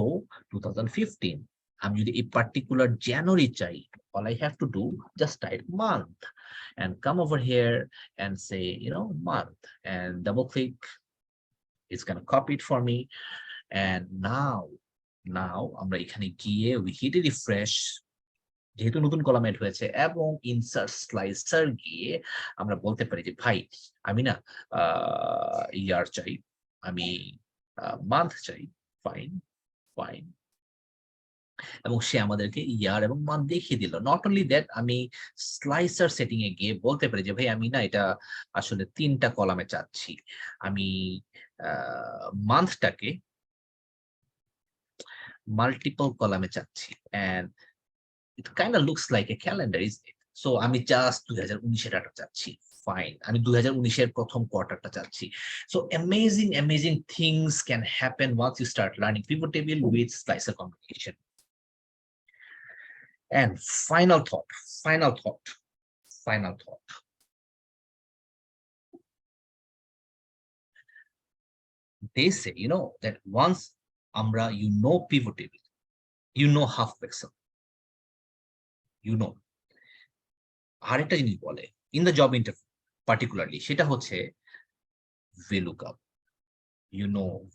2015, আমি যদি এই পার্টিকুলার জানুয়ারি চাই, all I have to do just type month and come over here and say month and double click, it's gonna copy it for me, and now আমরা এখানে গিয়ে we hit a refresh, যেহেতু নতুন কলাম এড হয়েছে, এবং ইনসার্ট স্লাইসার গিয়ে আমরা বলতে পারি যে ভাই আমি না ইয়ার চাই, আমি মান্থ চাই, ফাইন, এবং সে আমাদেরকে ইয়ার এবং মান্থ দেখিয়ে দিল। নট অনলি দ্যাট, আমি স্লাইসার সেটিং এ গিয়ে বলতে পারি যে ভাই আমি না এটা আসলে 3টা কলামে চাচ্ছি, আমি মান্থটাকে মাল্টিপল কলামে চাচ্ছি, and it kind of looks like a calendar, isn't it? So আমি জাস্ট 2019 ডাটা চাচ্ছি, ফাইন, আমি 2019 প্রথম কোয়ার্টারটা চাচ্ছি। So amazing things can happen once you start learning pivot table with slicer combination. And final thought. They say, that once আমরা pivot table, half of Excel, আরেকটা জিনিস বলে in the job interview particularly, সেটা হচ্ছে VLOOKUP.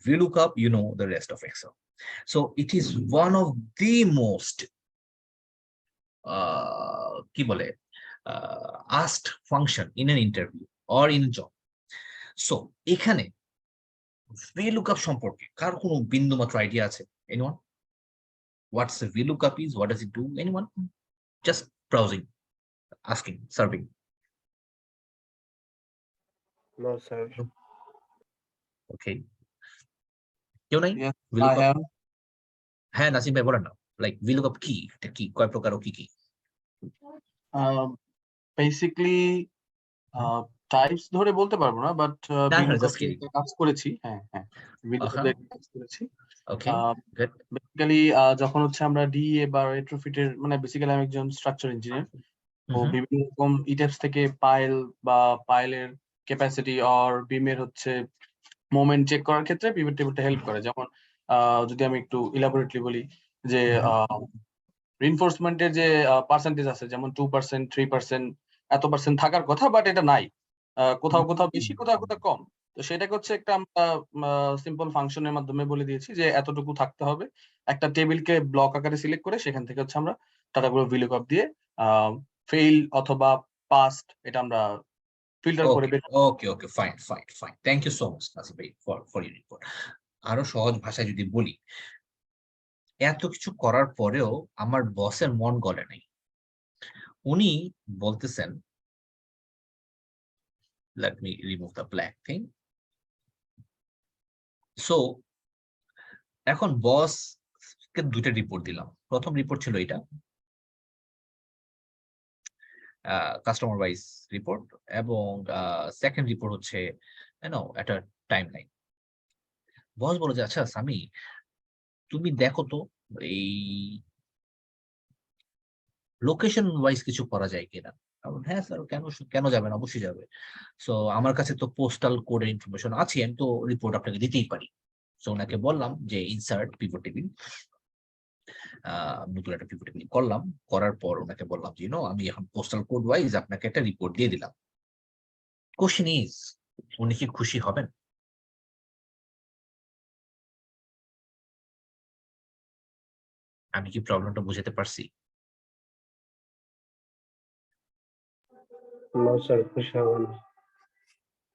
VLOOKUP, the rest of Excel. So it is one of the most asked function in an interview or in a job. So এখানে VLOOKUP সম্পর্কে কার কোনো বিন্দুমাত্র আইডিয়া আছে? Anyone? What's a VLOOKUP is? What does it do? Anyone? Just browsing, asking, serving. No, sir. Okay. কেউ নাই? Yes, I VLOOKUP? have. হ্যাঁ নাসিম ভাই বলেন না, লাইক VLOOKUP কি, এটা কি, কয় প্রকার ও কি কি? Basically টাইপস ধরে বলতে পারবো না, বাট just kidding. কাজ করেছি। হ্যাঁ ভিডিওতে কাজ করেছি। Okay, good. বেসিক্যালি যখন হচ্ছে আমরা ডিএ বা রেট্রোফিটের, মানে বেসিক্যালি আমি একজন স্ট্রাকচার ইঞ্জিনিয়ার, তো বিভিন্ন রকম ইটেপস থেকে পাইল বা পাইলের ক্যাপাসিটি অর বিমের হচ্ছে মোমেন্ট চেক করার ক্ষেত্রে পিভট টেবিলটা হেল্প করে। যেমন যদি আমি একটু ইলাবোরেটলি বলি যে রিনফোর্সমেন্টের যে পার্সেন্টেজ আছে, যেমন 2%, 3%, এত পার্সেন্ট থাকার কথা, বাট এটা নাই। কোথাও কোথাও বেশি, কোথাও কোথাও কম। তো সেটাকে হচ্ছে একটা আমরা সিম্পল ফাংশনের মাধ্যমে বলে দিয়েছি যে এতটুকু থাকতে হবে। একটা টেবিলকে ব্লক আকারে সিলেক্ট করে সেখান থেকে হচ্ছে আমরা ডাটাগুলো VLOOKUP দিয়ে ফেইল অথবা পাস্ট এটা আমরা ফিল্টার করে বের okay okay fine fine fine, thank you so much Nasir ভাই ফর ইউর রিপোর্ট। আরো সহজ ভাষায় যদি বলি, এত কিছু করার পরেও আমার বসের মন গলে নাই। উনি বলতেছেন, let me remove the black thing. So এখন বস কে দুইটা রিপোর্ট দিলাম। প্রথম রিপোর্ট ছিল এটা, কাস্টমার ওয়াইজ রিপোর্ট, এবং সেকেন্ড রিপোর্ট হচ্ছে একটা টাইম লাইন। বস বলে যে আচ্ছা সামি, তুমি দেখো তো এই লোকেশন ওয়াইজ কিছু করা যায় কিনা। হ্যাঁ স্যার, কেন কেন যাবে না, অবশ্যই যাবে। সো আমার কাছে তো পোস্টাল কোডের ইনফরমেশন আছে, আমি তো রিপোর্ট আপনাকে দিতেই পারি। সো ওনাকে বললাম যে ইনসার্ট পিভট টেবিল, নতুন একটা পিভট টেবিল করলাম। করার পর ওনাকে বললাম যে আমি এখন পোস্টাল কোড ওয়াইজ আপনাকে একটা রিপোর্ট দিয়ে দিলাম। কোশ্চেন ইজ, উনি কি খুশি হবেন? আমি কি প্রবলেমটা বুঝাতে পারছি?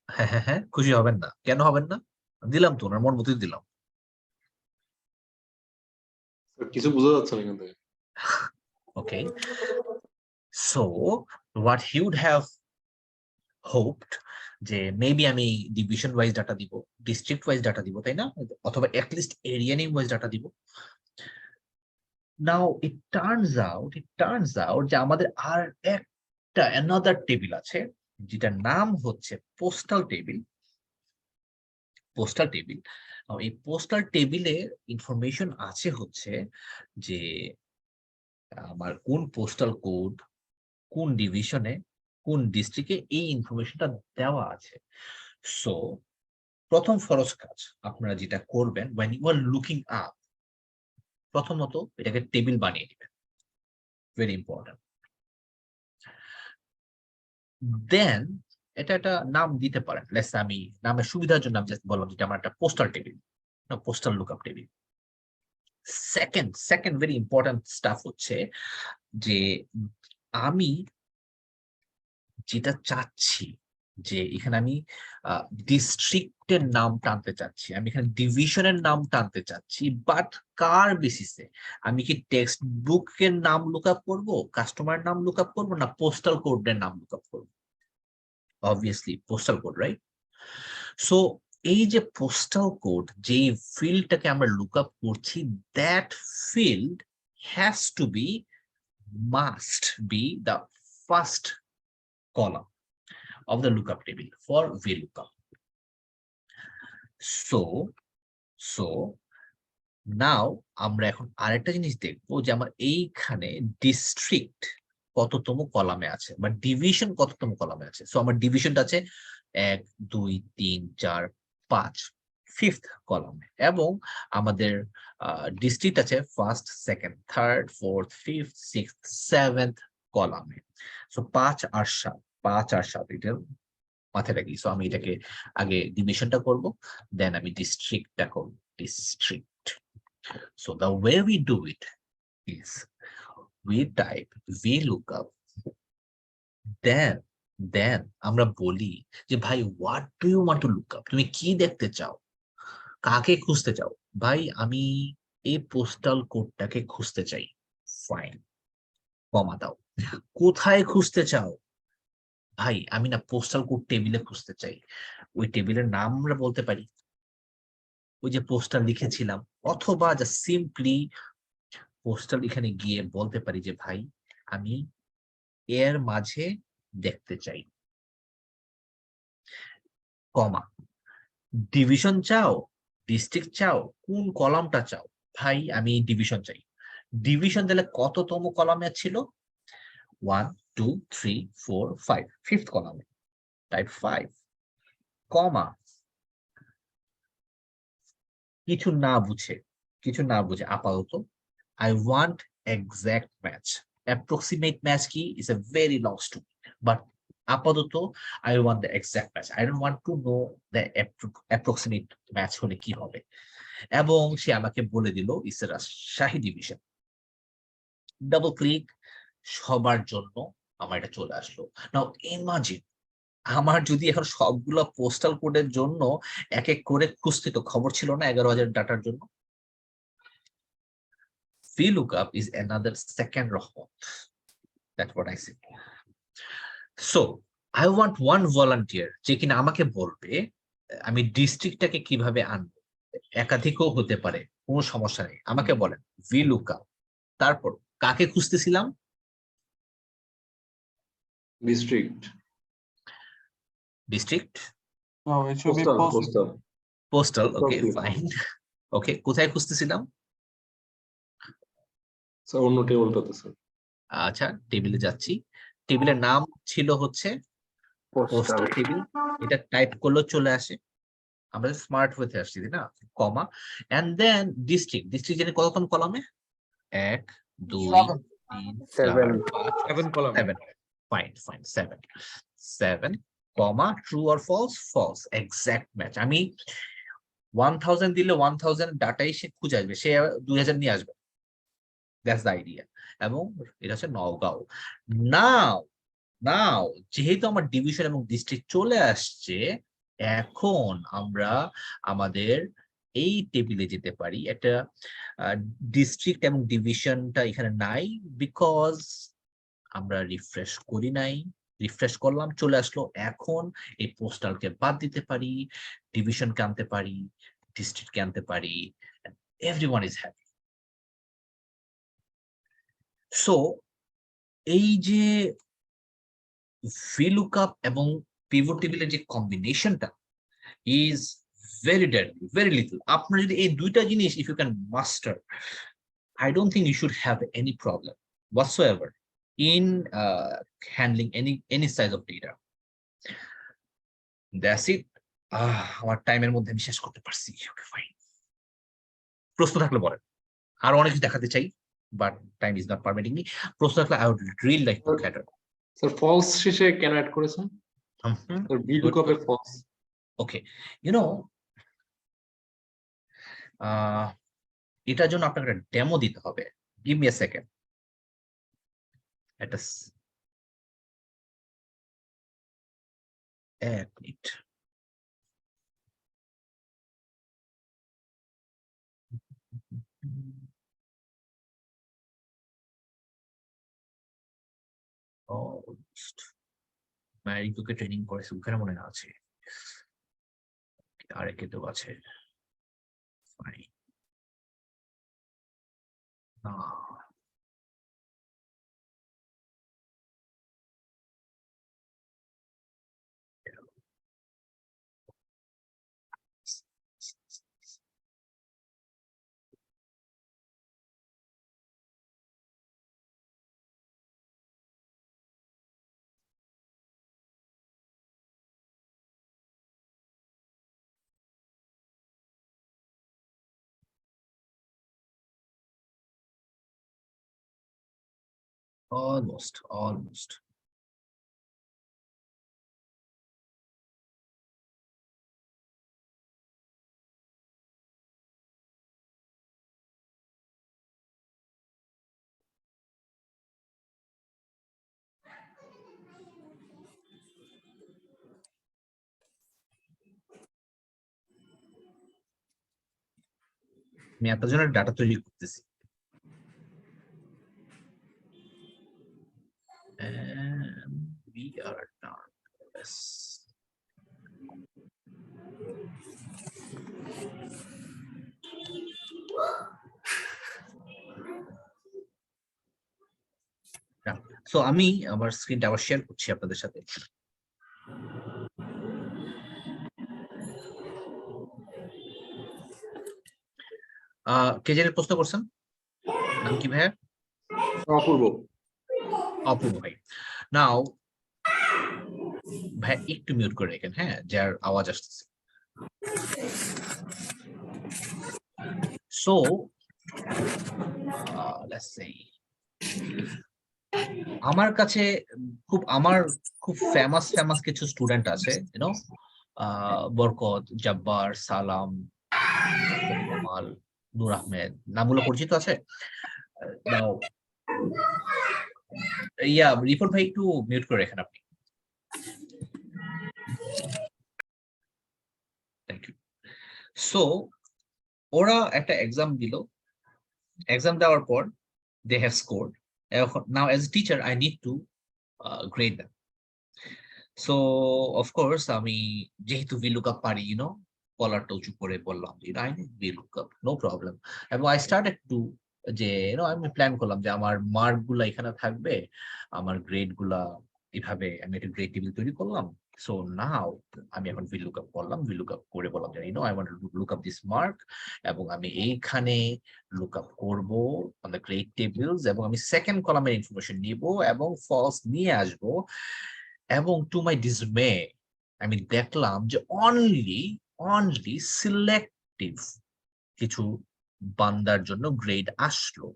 হ্যাঁ হ্যাঁ হ্যাঁ, খুশি হবেন না। কেন হবেন না? দিলাম তো, ওনার মন মতোই দিলাম। কিছু বোঝা যাচ্ছে না এখান থেকে। Okay, so what he would have hoped যে মেবি আমি ডিভিশন ওয়াইজ ডাটা দিব, ডিস্ট্রিক্ট ওয়াইজ ডাটা দিব, তাই না? অথবা at least area name wise data দিব। নাও ইট টার্নস আউট যে আমাদের আর একটা অ্যানাদার টেবিল আছে, যেটার নাম হচ্ছে পোস্টাল টেবিল। এই পোস্টাল টেবিলে ইনফরমেশন আছে হচ্ছে যে আমার কোন পোস্টাল কোড, কোন ডিভিশনে, কোন ডিস্ট্রিক্টে, এই ইনফরমেশনটা দেওয়া আছে। সো প্রথম ফরজ কাজ আপনারা যেটা করবেন, when you are looking up, প্রথমত এটাকে টেবিল বানিয়ে নেবেন, ভেরি ইম্পর্টেন্ট। দেন এটা একটা নাম দিতে পারেন। লেটস আমি নামের সুবিধার জন্য আমি জাস্ট বললাম যেটা আমার একটা postal table, postal lookup table. Second very important staff হচ্ছে যে আমি যেটা চাচ্ছি যে এখানে আমি ডিস্ট্রিক্টের নাম টানতে চাচ্ছি, আমি এখানে ডিভিশনের নাম টানতে চাচ্ছি, বাট কার বেসিসে? আমি কি টেক্সট বুকের নাম লুকআপ করব, কাস্টমার নাম লুকআপ করব, না পোস্টাল কোডের নাম লুকআপ করব? Obviously postal code, right? So এই যে পোস্টাল কোড, যেই ফিল্ডটাকে আমরা লুকআপ করছি, that field has to be, must be the first column of the lookup table for VLOOKUP. So now আমরা এখন আরেকটা জিনিস দেখবো যে আমার এইখানে ডিস্ট্রিক্ট কততম কলামে আছে বা ডিভিশন কততম কলামে আছে। সো আমার ডিভিশনটা আছে 1 2 3 4 5, ফিফথ কলামে, এবং আমাদের ডিস্ট্রিক্ট আছে first, second, third, fourth, fifth, sixth, seventh কলামে। সো 5 আর 7 এটা মাথায় রাখি। সো আমি এটাকে আগে ডিভিশনটা করব, দেন আমি ডিস্ট্রিক্টটা করব, district. So the way we do it is we type VLOOKUP, then আমরা বলি যে ভাই what do you want to look up, তুমি কি দেখতে চাও, কাকে খুঁজতে চাও? ভাই আমি এই পোস্টাল কোডটাকে খুঁজতে চাই, ফাইন, কমা দাও। কোথায় খুঁজতে চাও? ভাই আমি না পোস্টাল কোড টেবিলে খুঁজতে চাই। ওই টেবিলের নাম আমরা বলতে পারি, ওই যে পোস্টাল লিখেছিলাম, অথবা যা সিম্পলি পোস্টাল এখানে গিয়ে বলতে পারি যে ভাই আমি এর মাঝে দেখতে চাই, কমা। ডিভিশন চাও, ডিস্ট্রিক্ট চাও, কোন কলামটা চাও? ভাই আমি ডিভিশন চাই। ডিভিশন দিলে কততম কলামে ছিল? 1 2 3 4 5, ফিফথ কলামে, টাইপ 5, কমা। কিছু না বুঝে আপাতত I want exact match. Approximate match কি is a very long story, but আপাতত I want the exact match. I don't want to know the approximate match হলে কি হবে। এবং সে আমাকে বলে দিল it's a Rajshahi division. Double click, সবার জন্য আমার এটা চলে আসলো। নাও ইমাজিন আমার যদি এখন সবগুলো পোস্টাল কোডের জন্য এক এক করে খুঁজতে, তো খবর ছিল না 11,000 ডাটার জন্য। VLOOKUP is another second rahmat. That's what I say. So I want one volunteer যে কিনা আমাকে বলবে আমি ডিস্ট্রিক্টটাকে কিভাবে আনবো। একাধিকও হতে পারে, কোনো সমস্যা নেই, আমাকে বলেন VLOOKUP, তারপর কাকে খুঁজতেছিলাম? District No, it should be postal postal. Okay Okay. Fine. Okay, কোথায় খুঁজতেছিলাম? স্যার অন্য টেবিলটাতে স্যার আচ্ছা, টেবিলে যাচ্ছি। টেবিলের নাম ছিল হচ্ছে পোস্টাল টেবিল। এটা টাইপ করলেও চলে আসে। আমরা স্মার্ট হতে আসছি না, কমা এন্ড দেন ডিস্ট্রিক্ট জানি কততম কলামে? 1 2 3 4 5 7 column 7 fine 7 comma true or false exact match. আমি 1000 দিলে 1000 ডাটাই সে খুঁজে আসবে, সে 2000 নিয়ে আসবে। That's the idea. এবং এটা হচ্ছে নওগাঁও। নাও যেহেতু আমার ডিভিশন এবং ডিস্ট্রিক্ট চলে আসছে, এখন আমরা আমাদের এই টেবিলে যেতে পারি। একটা ডিস্ট্রিক্ট এবং ডিভিশনটা এখানে নাই, বিকজ আমরা রিফ্রেশ করি নাই। রিফ্রেশ করলাম, চলে আসলো। এখন এই পোস্টালকে বাদ দিতে পারি, ডিভিশনকে আনতে পারি, ডিস্ট্রিক্টকে আনতে পারি। Everyone is happy. সো এই যে VLOOKUP এবং পিভট টেবিলের যে কম্বিনেশনটা is very deadly, very little. আপনার যদি এই দুইটা জিনিস if you can master, I don't think you should have any problem whatsoever in handling any size of data. That's it. আমার টাইমের মধ্যে আমি শেষ করতে পারছি। Okay fine. প্রশ্ন থাকলে বলেন, আরো অনেক কিছু দেখাতে চাই, but time is not permitting me. প্রশ্ন থাকলে I would really like to cater. Sir false শেষে কেন অ্যাড করেছেন? স্যার VLOOKUP এর ফলস Okay, এটার জন্য আপনাকে একটা ডেমো দিতে হবে। Give me a second. একটা এক মিনিট। ম্যারিকোকে ট্রেনিং করেছে, ওখানে মনে না আছে, আরেকে তো আছে। ফাইন। Almost. আমি এতজনের ডাটা তৈরি করতেছি। And we are done. Yes. So আমি আমার স্ক্রিনটা আবার শেয়ার করছি আপনাদের সাথে। কে জানি প্রশ্ন করছেন? নাম কি ভাইয়া? অপূর্ব ভাই। নাও ভাই একটু মিউট করে রাখেন, হ্যাঁ, যার আওয়াজ আসতেছে। So let's say আমার কাছে খুব ফেমাস কিছু স্টুডেন্ট আছে, ইউনো, বরকত, জব্বার, সালাম, কামাল, নূর আহমেদ, নামগুলো পরিচিত আছে? নাও রিপন ভাই একটু মিউট করে রাখেন আপনি। Thank you. সো ওরা একটা এক্সাম দিল, এক্সাম দেওয়ার পর they have scored. Now as a teacher I need to grade them. So of course আমি যেহেতু VLOOKUP পারি, কলারটা উঁচু করে বললাম যে I need VLOOKUP, no problem. এবং I started to যে আমি প্ল্যান করলাম যে আমার মার্ক গুলা এখানে থাকবে, আমার গ্রেড গুলা এভাবে, আমি একটা গ্রেড টেবিল তৈরি করলাম। So now আমি এখন VLOOKUP করলাম, VLOOKUP করে বললাম যে I want to look up this mark, এবং আমি এইখানে লুকআপ করব on the grade tables, এবং আমি সেকেন্ড কলামের ইনফরমেশন নিব এবং ফলস নিয়ে আসব। এবং টু মাই ডিসমে আমি দেখলাম যে অনলি সিলেক্টিভ কিছু বান্দার জন্য গ্রেড আসলো,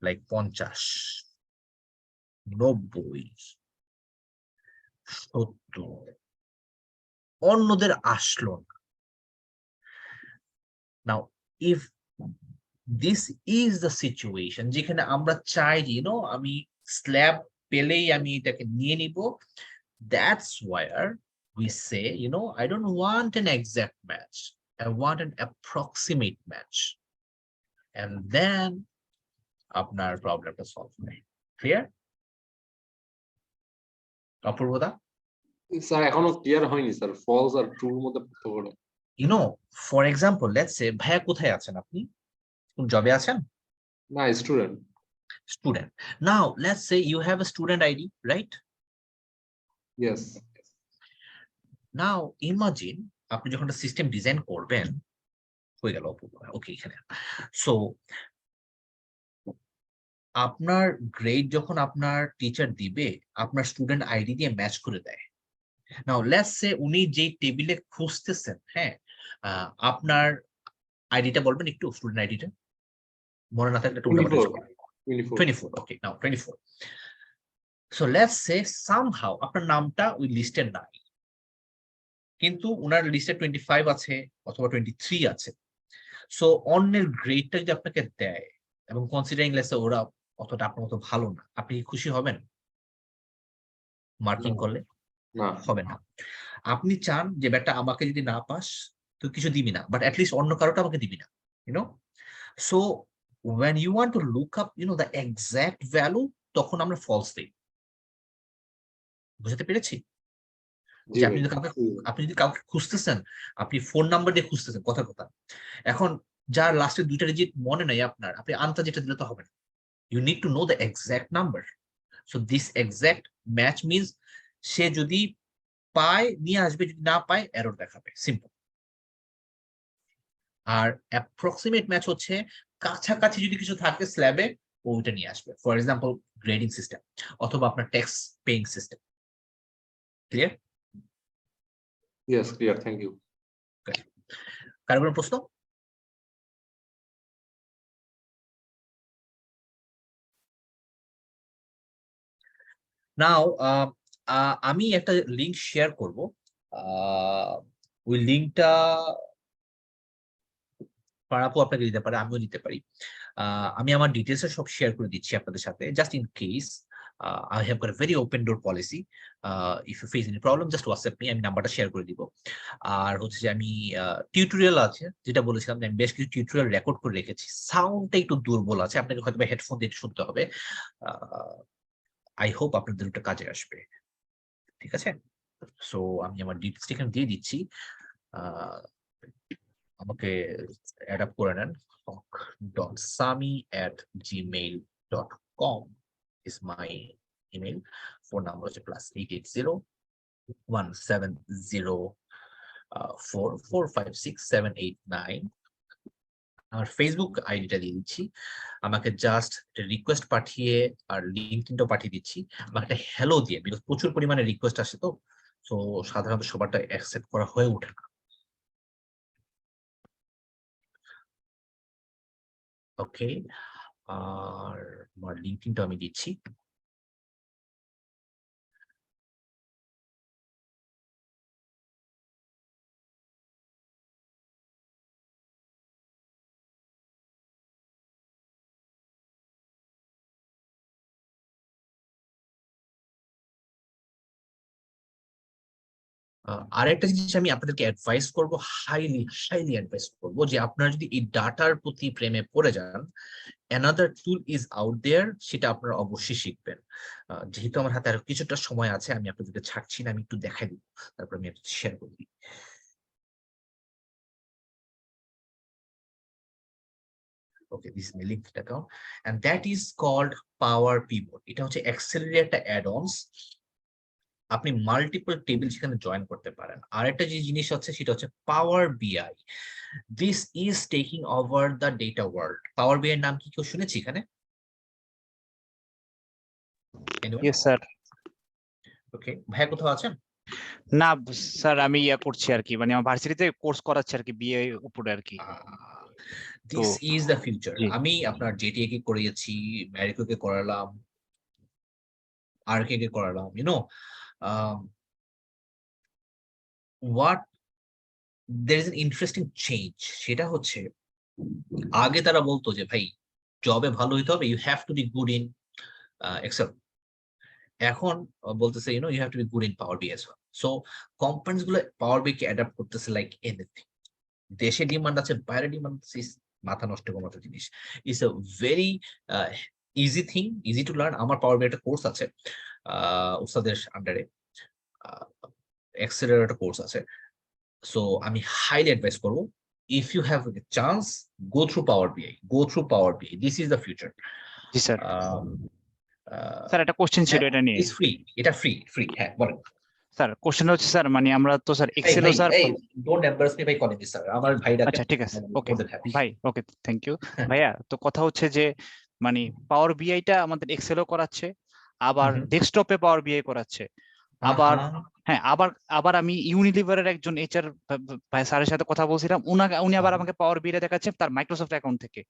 লাইক 50, 90, 70, অন্যদের আসলো না। Now if this is the situation যেখানে আমরা চাই আমি স্ল্যাব পেলেই আমি এটাকে নিয়ে নিব, that's where we say I don't want an exact match, I want an approximate match, and then আপনার প্রবলেমটা সলভ হয়। ক্লিয়ার অপূর্বদা? স্যার এখনো ক্লিয়ার হয়নি স্যার, ফলস আর ট্রুর মধ্যে পার্থক্যটা। ফর এক্সাম্পল লেটস সে ভাইয়া কোথায় আছেন, আপনি কোন জবে আছেন? না, student. Student. Now let's say you have a student ID, right? Yes. Now imagine আপনি যখন একটা সিস্টেম ডিজাইন করবেন, হয়ে গেল ওকে এখানে। সো আপনার গ্রেড যখন আপনার টিচার দিবে, আপনার স্টুডেন্ট আইডি দিয়ে ম্যাচ করে দেয়। নাও লেটস সে উনি যে টেবিলে খুঁজতেছেন, হ্যাঁ, আপনার আইডিটা বলবেন একটু, স্টুডেন্ট আইডিটা মনে না থাকলে 24, okay, now 24. So let's say somehow আপনার নামটা ওই লিস্টে নাই, কিন্তু ওনার লিস্টে 25 আছে অথবা 23 আছে। সো অন্যের গ্রেডটা যদি আপনাকে দেয়, এবং কনসিডারিং লেসে ওরা অতটা আপনার মতো ভালো না, আপনি কি খুশি হবেন মার্কিং করলে? না, হবেন না। আপনি চান যে ব্যাটা আমাকে যদি না পাস তো কিছু দিবি না, বাট অ্যাটলিস্ট অন্য কারোটা আমাকে দিবি না, so when you want to look up the exact value, তখন আমরা ফলস দেই। বুঝতে পেরেছি? যে আপনি যদি কাউকে খুঁজতেছেন, আপনি ফোন নাম্বার দিয়ে খুঁজতেছেন, কথা এখন যার লাস্টে দুইটা ডিজিট মনে নাই আপনার, আপনি আনতা যেটা দিলে তো হবে না। You need to know the exact number. So this exact match means সে যদি পায় নিয়ে আসবে, যদি না পায় এরর দেখাবে, সিম্পল। আর অ্যাপ্রক্সিমেট ম্যাচ হচ্ছে কাছাকাছি যদি কিছু থাকে স্ল্যাবে, ওইটা নিয়ে আসবে। ফর এক্সাম্পল গ্রেডিং সিস্টেম অথবা আপনার tax paying system. Clear? Yes, clear, thank you. কারো কোনো প্রশ্ন? নাও আমি একটা লিংক শেয়ার করব, ওই লিংকটা পারাপু আপনাকে দিতে পারে, আমিও দিতে পারি। আমি আমার ডিটেলস সব শেয়ার করে দিচ্ছি আপনাদের সাথে, just in case. I have got a very open door policy. If you face any problem, just WhatsApp me, আমি নাম্বারটা শেয়ার করে দিব। আর হচ্ছে যে আমি টিউটোরিয়াল আছে, যেটা বলেছিলাম আমি বেশ কিছু টিউটোরিয়াল রেকর্ড করে রেখেছি। সাউন্ডটা একটু দুর্বল আছে, আপনাকে হয়তো হেডফোন দিয়ে শুনতে হবে। আই হোপ আপনাদের একটা কাজে আসবে, ঠিক আছে? সো আমি আমার ডিটেলস এখানে দিয়ে দিচ্ছি, আমাকে অ্যাড আপ করে নেন। hawk.sami@gmail.com is my email. Phone number is +880-170-4456789. আমার ফেসবুক আইডিটা দিয়ে দিচ্ছি, আমাকে জাস্ট রিকোয়েস্ট পাঠিয়ে আর লিঙ্কটা পাঠিয়ে দিচ্ছি, আমাকে একটা হ্যালো দিয়ে, বিকজ প্রচুর পরিমাণে রিকোয়েস্ট আসে, তো সাধারণত সবারটা অ্যাকসেপ্ট করা হয়ে ওঠে না। ওকে, আর আমার লিঙ্কটা আমি দিচ্ছি। আরেকটা জিনিস আমি আপনাদেরকে অ্যাডভাইস করব, হাইলি হাইলি অ্যাডভাইস করব, যে আপনারা যদি এই ডাটার প্রতি প্রেমে পড়ে যান, another tool is out there, সেটা আপনারা অবশ্যই শিখবেন। যেহেতু আমার হাতে আরো কিছুটা সময় আছে, আমি আপনাদেরকে ছাড়ছি না, আমি একটু দেখাই দিব, তারপর আমি শেয়ার করে দিই। Okay, this is my linked account, and that is called Power Pivot. এটা হচ্ছে এক্সেলের একটা অ্যাড-অনস। আপনি মাল্টিপল টেবিল সেখানে জয়েন করতে পারেন। আরেকটা যে জিনিস হচ্ছে সেটা হচ্ছে power BI. This is taking over the data world. Power BI এর নাম কি কেউ শুনেছি এখানে? Yes sir. ওকে, ভাইয়া কোথাও আছেন? না স্যার, আমি ইয়া করছি আর কি, মানে আমার ভার্সিটিতে কোর্স করাচ্ছি আর কি, বিএ উপরে আর কি। This is the future. জি। আমি আপনার জেটিএ কে করিয়েছি, ম্যারিকো কে করালাম, আরকে কে করালাম, what there is an interesting change। সেটা হচ্ছে আগে তারা বলতো যে ভাই জবে ভালো হইতে হবে, you have to be good in Excel. এখন বলতেছে you have to be good in power BI as well. So companies গুলো পাওয়ার বি কে অ্যাডাপ্ট করতেছে লাইক এনিথিং। দেশে ডিমান্ড আছে, বাইরে ডিমান্ড আছে, মাথা নষ্ট করার মতো জিনিস। It's a very easy thing, easy to learn. আমার পাওয়ার বি একটা কোর্স আছে উস্তাদের আন্ডারে, এক্সেলের একটা কোর্স আছে। সো আমি হাইলি অ্যাডভাইস করবো, if you have a chance, go through Power BI, go through Power BI, this is the future। G sir. Sir একটা কোশ্চেন ছিল এটা নিয়ে। It's free, এটা free, হ্যাঁ বলেন। স্যার কোশ্চেন হচ্ছে স্যার, মানে আমরা তো স্যার এই এক্সেলও sir. don't embarrass me by calling me sir, আমার ভাই ডাকেন। আচ্ছা ঠিক আছে, ওকে more than happy। ভাই, ওকে থ্যাংক ইউ ভাইয়া। তো কথা হচ্ছে যে মানে পাওয়ার বিআইটা আমাদের এক্সেলও করাচ্ছে, আবার ডেস্কটপে পাওয়ার বিআই করাচ্ছে, আবার হ্যাঁ আবার আমি ইউনিলিভারের একজন এইচআর ভাই স্যারের সাথে কথা বলছিলাম, উনি আবার আমাকে পাওয়ার বিআই দেখাচ্ছে তার মাইক্রোসফট অ্যাকাউন্ট থেকে।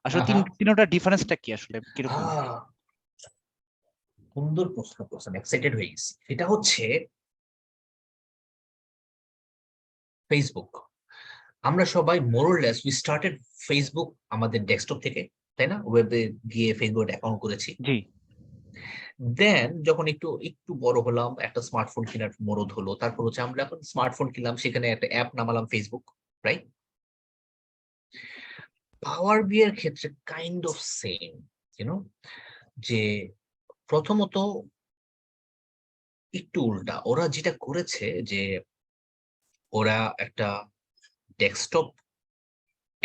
আসলে তিনটার ডিফারেন্সটা কি আসলে, কিরকম? সুন্দর প্রশ্ন করছেন, এক্সাইটেড হয়ে গেছি। এটা হচ্ছে ফেসবুক। আমরা সবাই মোরলেস উই স্টার্টেড ফেসবুক আমাদের ডেস্কটপ থেকে, তাই না? ওয়েবে গিয়ে ফেসবুক অ্যাকাউন্ট করেছি। জি। দেন যখন একটু একটু বড় হলাম, একটা স্মার্টফোন কেনার মরদ হলো, তারপর হচ্ছে আমরা এখন স্মার্টফোন কিনলাম, সেখানে একটা অ্যাপ নামালাম ফেসবুক, রাইট? পাওয়ার বি এর ক্ষেত্রে কাইন্ড অফ সেম, যে প্রথমত একটু উল্টা। ওরা যেটা করেছে যে ওরা একটা ডেস্কটপ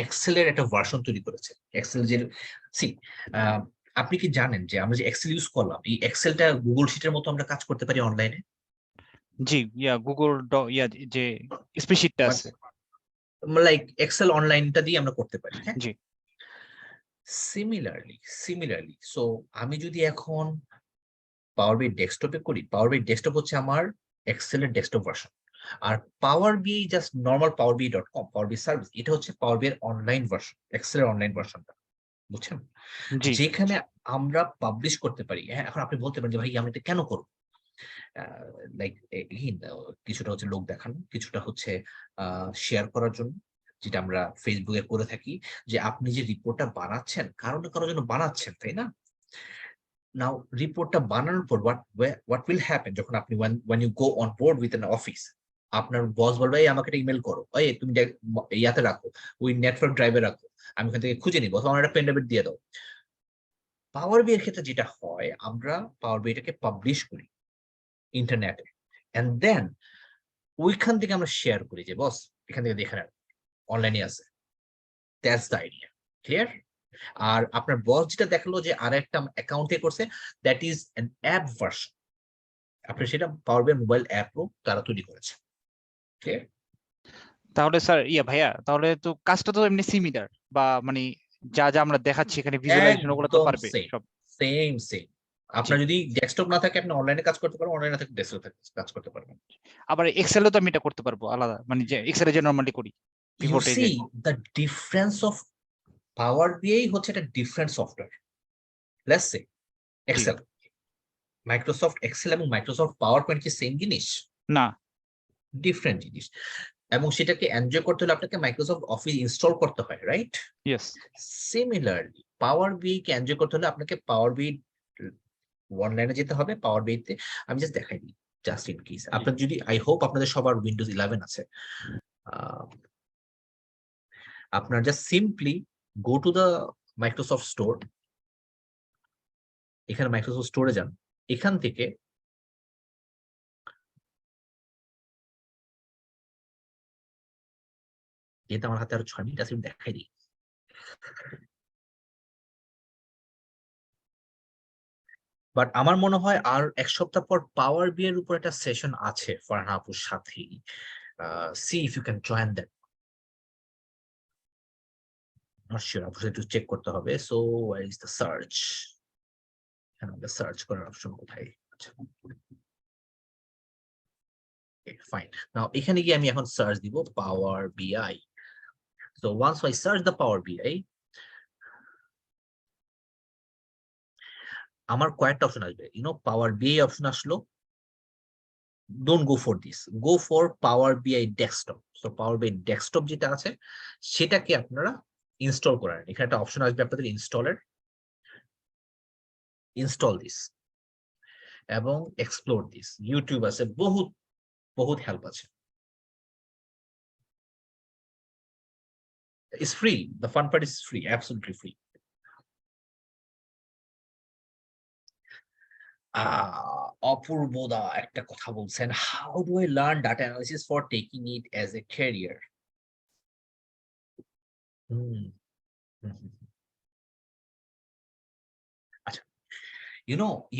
এক্সেলের একটা ভার্সন তৈরি করেছে। এক্সেল যে আপনি কি জানেন যে আমরা যে এক্সেল ইউজ করলাম, এই এক্সেলটা গুগল শিটের মতো আমরা কাজ করতে পারি অনলাইনে? জি, গুগল যে স্প্রেডশিটটা আছে, লাইক এক্সেল অনলাইনটা দিয়ে আমরা করতে পারি, হ্যাঁ। জি। সিমিলারলি সো আমি যদি এখন পাওয়ার বি ডেস্কটপে করি, পাওয়ার বি ডেস্কটপ হচ্ছে আমার এক্সেলের ডেস্কটপ ভার্সন, আর power B just normal power B .com, power B service, এটা হচ্ছে পাওয়ার বি এর অনলাইন ভার্সন, এক্সেলের অনলাইন ভার্সনটা, বুঝছেন? যেখানে আমরা পাবলিশ করতে পারি। হ্যাঁ, এখন আপনি বলতে পারেন যে ভাই আমি এটা কেন করবো? লাইক কিছুটা হচ্ছে লোক দেখানো, কিছুটা হচ্ছে শেয়ার করার জন্য, যেটা আমরা ফেসবুকে করে থাকি, যে আপনি যে রিপোর্টটা বানাচ্ছেন কারো না কারোর জন্য বানাচ্ছেন, তাই না? নাও রিপোর্টটা বানানোর পর what will happen যখন আপনি when you go on board with an office, আপনার বস বলবে এই আমাকে একটা ইমেল করো, এই তুমি ইয়াতে রাখো, ওই নেটওয়ার্ক ড্রাইভে রাখো, আমি ওখান থেকে খুঁজে নিবো, আমার একটা পেন ড্রাইভ দিয়ে দাও। পাওয়ার বি এর ক্ষেত্রে যেটা হয়, আমরা পাওয়ার বিটাকে পাবলিশ করি ইন্টারনেটে, এন্ড দেন ওইখান থেকে আমরা শেয়ার করি যে বস এখান থেকে দেখে নেন, অনলাইনে আছে। That's the idea, clear? আর আপনার বস যেটা দেখলো যে আর একটা অ্যাকাউন্টে করছে, that is an app version. আপনি সেটা পাওয়ার বি মোবাইল অ্যাপও তারা তৈরি করেছে, ক্লিয়ার? তাহলে স্যার ভাইয়া, তাহলে তো কাজটা তো এমনি সিমিলার, বা মানে যা যা আমরা দেখাচ্ছি এখানে ভিজুয়ালাইজেশন ওগুলো তো পারবে সব সেম। আপনার যদি ডেস্কটপ না থাকে আপনি অনলাইনে কাজ করতে পারবেন, অনলাইনে থাকে ডেস্কটপে কাজ করতে পারবেন। আবার এক্সেলও তো আমি এটা করতে পারবো আলাদা, মানে যে এক্সেলে যে নরমালি করি You পিভটে। see the difference of power BI হচ্ছে একটা different software. Let's say Excel, Microsoft Excel এবং মাইক্রোসফট পাওয়ার পয়েন্ট কি সেম জিনিস? না, ডিফারেন্ট জিনিস। এবং সেটাকে এনজয় করতে হলে আপনাকে মাইক্রোসফট অফিস ইনস্টল করতে হয়, রাইট? ইয়েস, সিমিলারলি পাওয়ার বিআই কে এনজয় করতে হলে আপনাকে পাওয়ার বিআই অনলাইনে যেতে হবে। পাওয়ার বিআই তে আমি জাস্ট দেখাই দিই, জাস্ট ইন কেস আপনার যদি, আই হোপ আপনাদের সবার উইন্ডোজ 11 আছে। আপনার just simply go to the Microsoft store, এখানে মাইক্রোসফট স্টোরে যান, এখান থেকে যেহেতু আমার হাতে আরো 6 মিনিট আছে, আমি দেখাই দিই। বাট আমার মনে হয় আর এক সপ্তাহ পর পাওয়ার বি এর উপর একটা সেশন আছে ফারহানা আপুর সাথেই। See if you can join that. Not sure, আপুর একটু চেক করতে হবে। So where is the search? এখানে আমাদের সার্চ করার অপশন কোথায়? আচ্ছা, ফাইন। নাও এখানে গিয়ে আমি এখন সার্চ দিব power BI. So once I search the power BI, আমার কয়েকটা অপশন আসবে। পাওয়ার বিআই অপশন আসলো, don't go for this, go for power BI desktop. So power BI desktop যেটা আছে সেটাকে আপনারা ইনস্টল করেন। এখানে একটা অপশন আসবে আপনাদের ইনস্টলের, ইনস্টল দিস এবং এক্সপ্লোর দিস। ইউটিউব আছে, বহুত বহুত হেল্প আছে। It's free. The fun part is free, absolutely free. অপূর্বদা একটা কথা বলছেন, how do I learn data analysis for taking it as a career? আচ্ছা,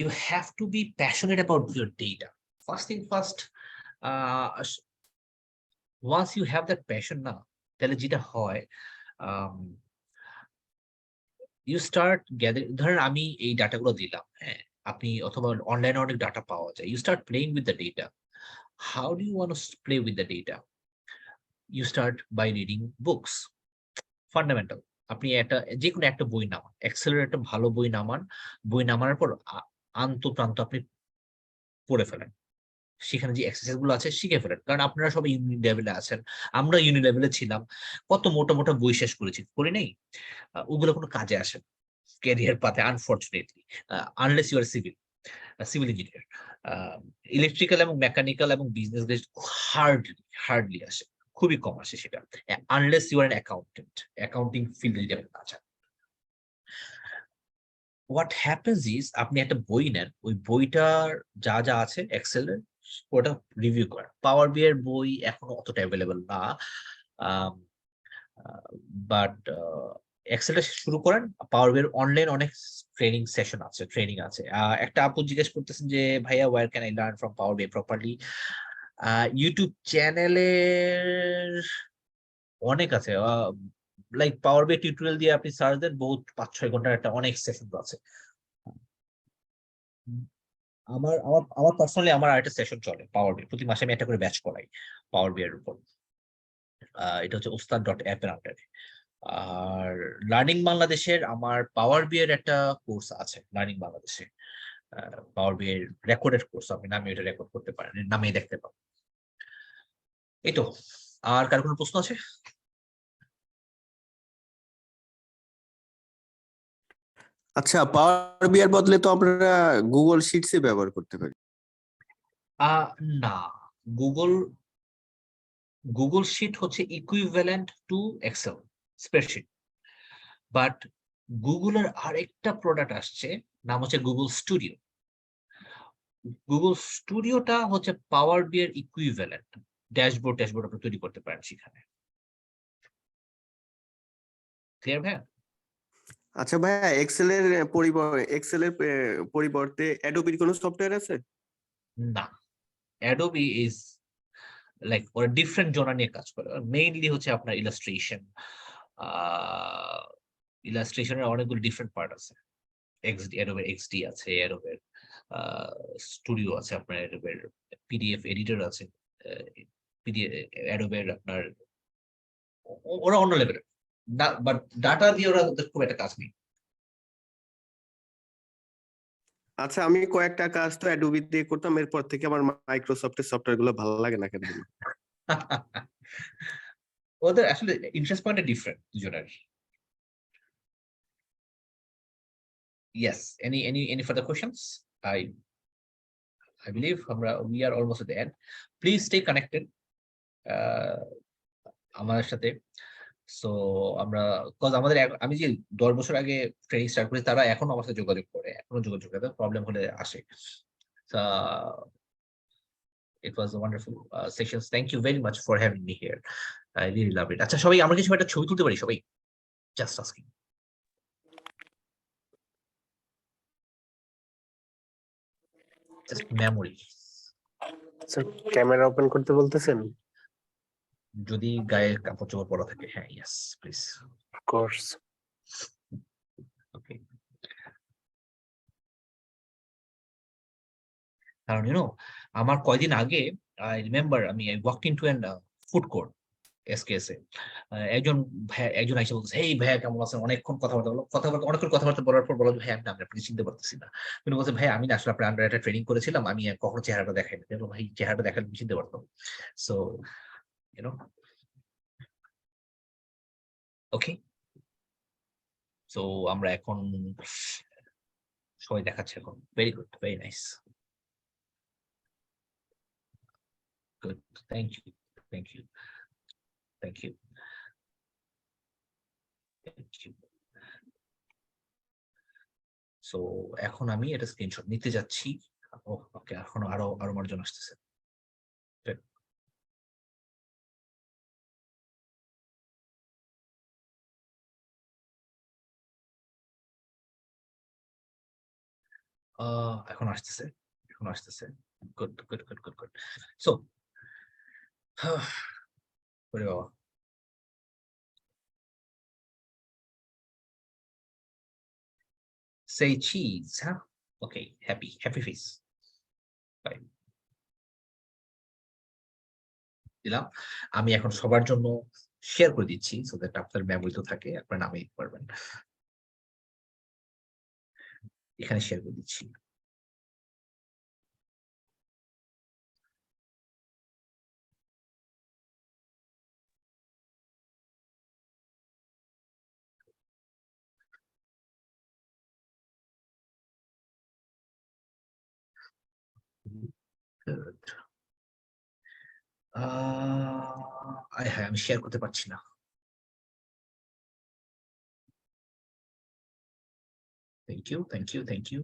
you have to be passionate about your data. First thing first, once you have that passion না, তাহলে যেটা হয়, you start gathering, ধরেন আমি এই ডাটাগুলো দিলাম, হ্যাঁ, আপনি অথবা অনলাইনে অনেক ডাটা পাওয়া যায়, you start playing with the data. How do you want to play with the data? You start by reading books. Fundamental. আপনি যে কোনো একটা বই নামান, এক্সেলের একটা ভালো বই নামান, বই নামানোর পর আন্তপ্রান্ত আপনি পড়ে ফেলেন, সেখানে যে এক্সারসাইজ গুলো আছে শিখে ফেলেন। কারণ আপনারা সবাই ইউনি লেভেলে আছেন, আমরা ইউনি লেভেলে ছিলাম, কত মোটা মোটা বই শেষ করি নাই, ওগুলো কোনো কাজে আসে না ক্যারিয়ার পাথে, unfortunately, unless you are civil engineer. Electrical এবং মেকানিক্যাল এবং বিজনেস হার্ডলি আসে, খুবই কম আসে সেটা, unless you are an accountant, accounting ফিল্ডে যদি আপনি না চান। হোয়াট হ্যাপেন্স ইজ, আপনি একটা বই নেন, ওই বইটার যা যা আছে এক্সেলের ওটা রিভিউ করেন। পাওয়ার বি এর বই এখনো অতটা অ্যাভেলেবল না, বাট এক্সেলটা শুরু করেন। পাওয়ার বি এর অনলাইন অনেক ট্রেনিং আছে। একটা আপু জিজ্ঞেস করতেছেন যে ভাইয়া, where can I learn from power BI properly? YouTube চ্যানেলের অনেক আছে, লাইক পাওয়ার বি টিউটোরিয়াল দিয়ে আপনি সার্চ দেন, বহুত 5-6 ঘন্টার একটা অনেক সেশন আছে। আমার আমার আমার পার্সোনালি আমার আরেকটা সেশন চলে পাওয়ার বি, প্রতি মাসে আমি একটা করে ব্যাচ করাই পাওয়ার বি এর উপর। এটা হচ্ছে ustad.app এর আন্ডারে। আর লার্নিং বাংলাদেশের আমার পাওয়ার বি এর একটা কোর্স আছে, লার্নিং বাংলাদেশে পাওয়ার বি এর রেকর্ডেড কোর্স, আপনি নামে এটা রেকর্ড করতে পারেন, নামে দেখতে পারেন। এই তো, আর কার কোনো প্রশ্ন আছে? আচ্ছা, পাওয়ার বিআই বদলে তো আমরা গুগল শিটসই ব্যবহার করতে পারি। না, গুগল শিট হচ্ছে equivalent to Excel spreadsheet, but গুগলের আরেকটা প্রোডাক্ট আসছে, নাম হচ্ছে গুগল স্টুডিও। গুগল স্টুডিওটা হচ্ছে পাওয়ার বি এর ইকুইভ্যালেন্ট, ড্যাশবোর্ড আপনি তৈরি করতে পারেন সেখানে। ক্লিয়ার ভাইয়া? আচ্ছা ভাইয়া, এক্সেলের পরিবর্তে অ্যাডোবির কোনো সফটওয়্যার আছে? না, অ্যাডোবি ইজ লাইক ওরা ডিফারেন্ট জোনার নিয়ে কাজ করে, মেইনলি হচ্ছে আপনার ইলাস্ট্রেশনের অনেকগুলো ডিফারেন্ট পার্ট আছে। অ্যাডোবের এক্সডি আছে, অ্যাডোবের স্টুডিও আছে, আপনার অ্যাডোবের পিডিএফ এডিটর আছে, অ্যাডোবের আপনার ওরা অন্য লেভেলের, বাট ডাটা দিয়ে ওরা ওদের খুব একটা কাজ নেই। আচ্ছা, আমি কয়েকটা কাজ তো অ্যাডোবি দিয়ে করতাম, এরপর থেকে আমার মাইক্রোসফটের সফটওয়্যার গুলো ভালো লাগে না কেন জানি। ওদের আসলে ইন্টারেস্ট পয়েন্ট ডিফারেন্ট দুজনের। Yes, any further questions? I believe we are almost at the end. Please stay connected আমাদের সাথে। সো আমরা আমাদের আমি যে 10 বছর আগে ট্রেনিং স্টার্ট করি, তারা এখনো আমার সাথে যোগাযোগ করে, এখনো যোগাযোগ করে, প্রবলেম হলে আসে। It was a wonderful sessions. Thank you very much for having me here. I really love it. আচ্ছা সবাই আমরা কিছু একটা ছবি তুলতে পারি সবাই? Just asking. Just memory. Sir, camera open করতে বলতেছেন? যদি গায়ে কাপড় চোপড় পরা থাকে, হ্যাঁ, yes, please. Of course. Okay. কারণ আমার কয়দিন আগে I remember I walked into an food court SKS এ। একজন এসে বলছে, "হেই ভাইয়া কেমন আছেন?" অনেকক্ষণ কথাবার্তা বলার পর বলল, "ভাই আমি আপনাকে চিনতে পারতেছি না।" উনি বলছে, "ভাই আমি না আসলে আপনার আন্ডারে একটা ট্রেনিং করেছিলাম, আমি কখনো চেহারাটা দেখাই না।" ভাই চেহারাটা দেখালে আমি চিনতে পারতাম। সো ওকে, সো আমরা এখন সবাই দেখাচ্ছে এখন। Very good, very nice, good, thank you, thank you, thank you, thank you. So এখন আমি এটা স্ক্রিনশট নিতে যাচ্ছি। ওকে, এখন আরো মার্জন আসতেছে। এখন আসতেছে, good good good good good. So ওরে বাবা, say cheese, huh? Okay, happy face. Bye. দিলাম। আমি এখন সবার জন্য শেয়ার করে দিচ্ছি, সো দ্যাট আপনার মেমোরি তো থাকে, আপনার নামে পারবেন। এখানে শেয়ার করে দিচ্ছি। Good. হ্যাঁ, আমি শেয়ার করতে পারছি না। Thank you.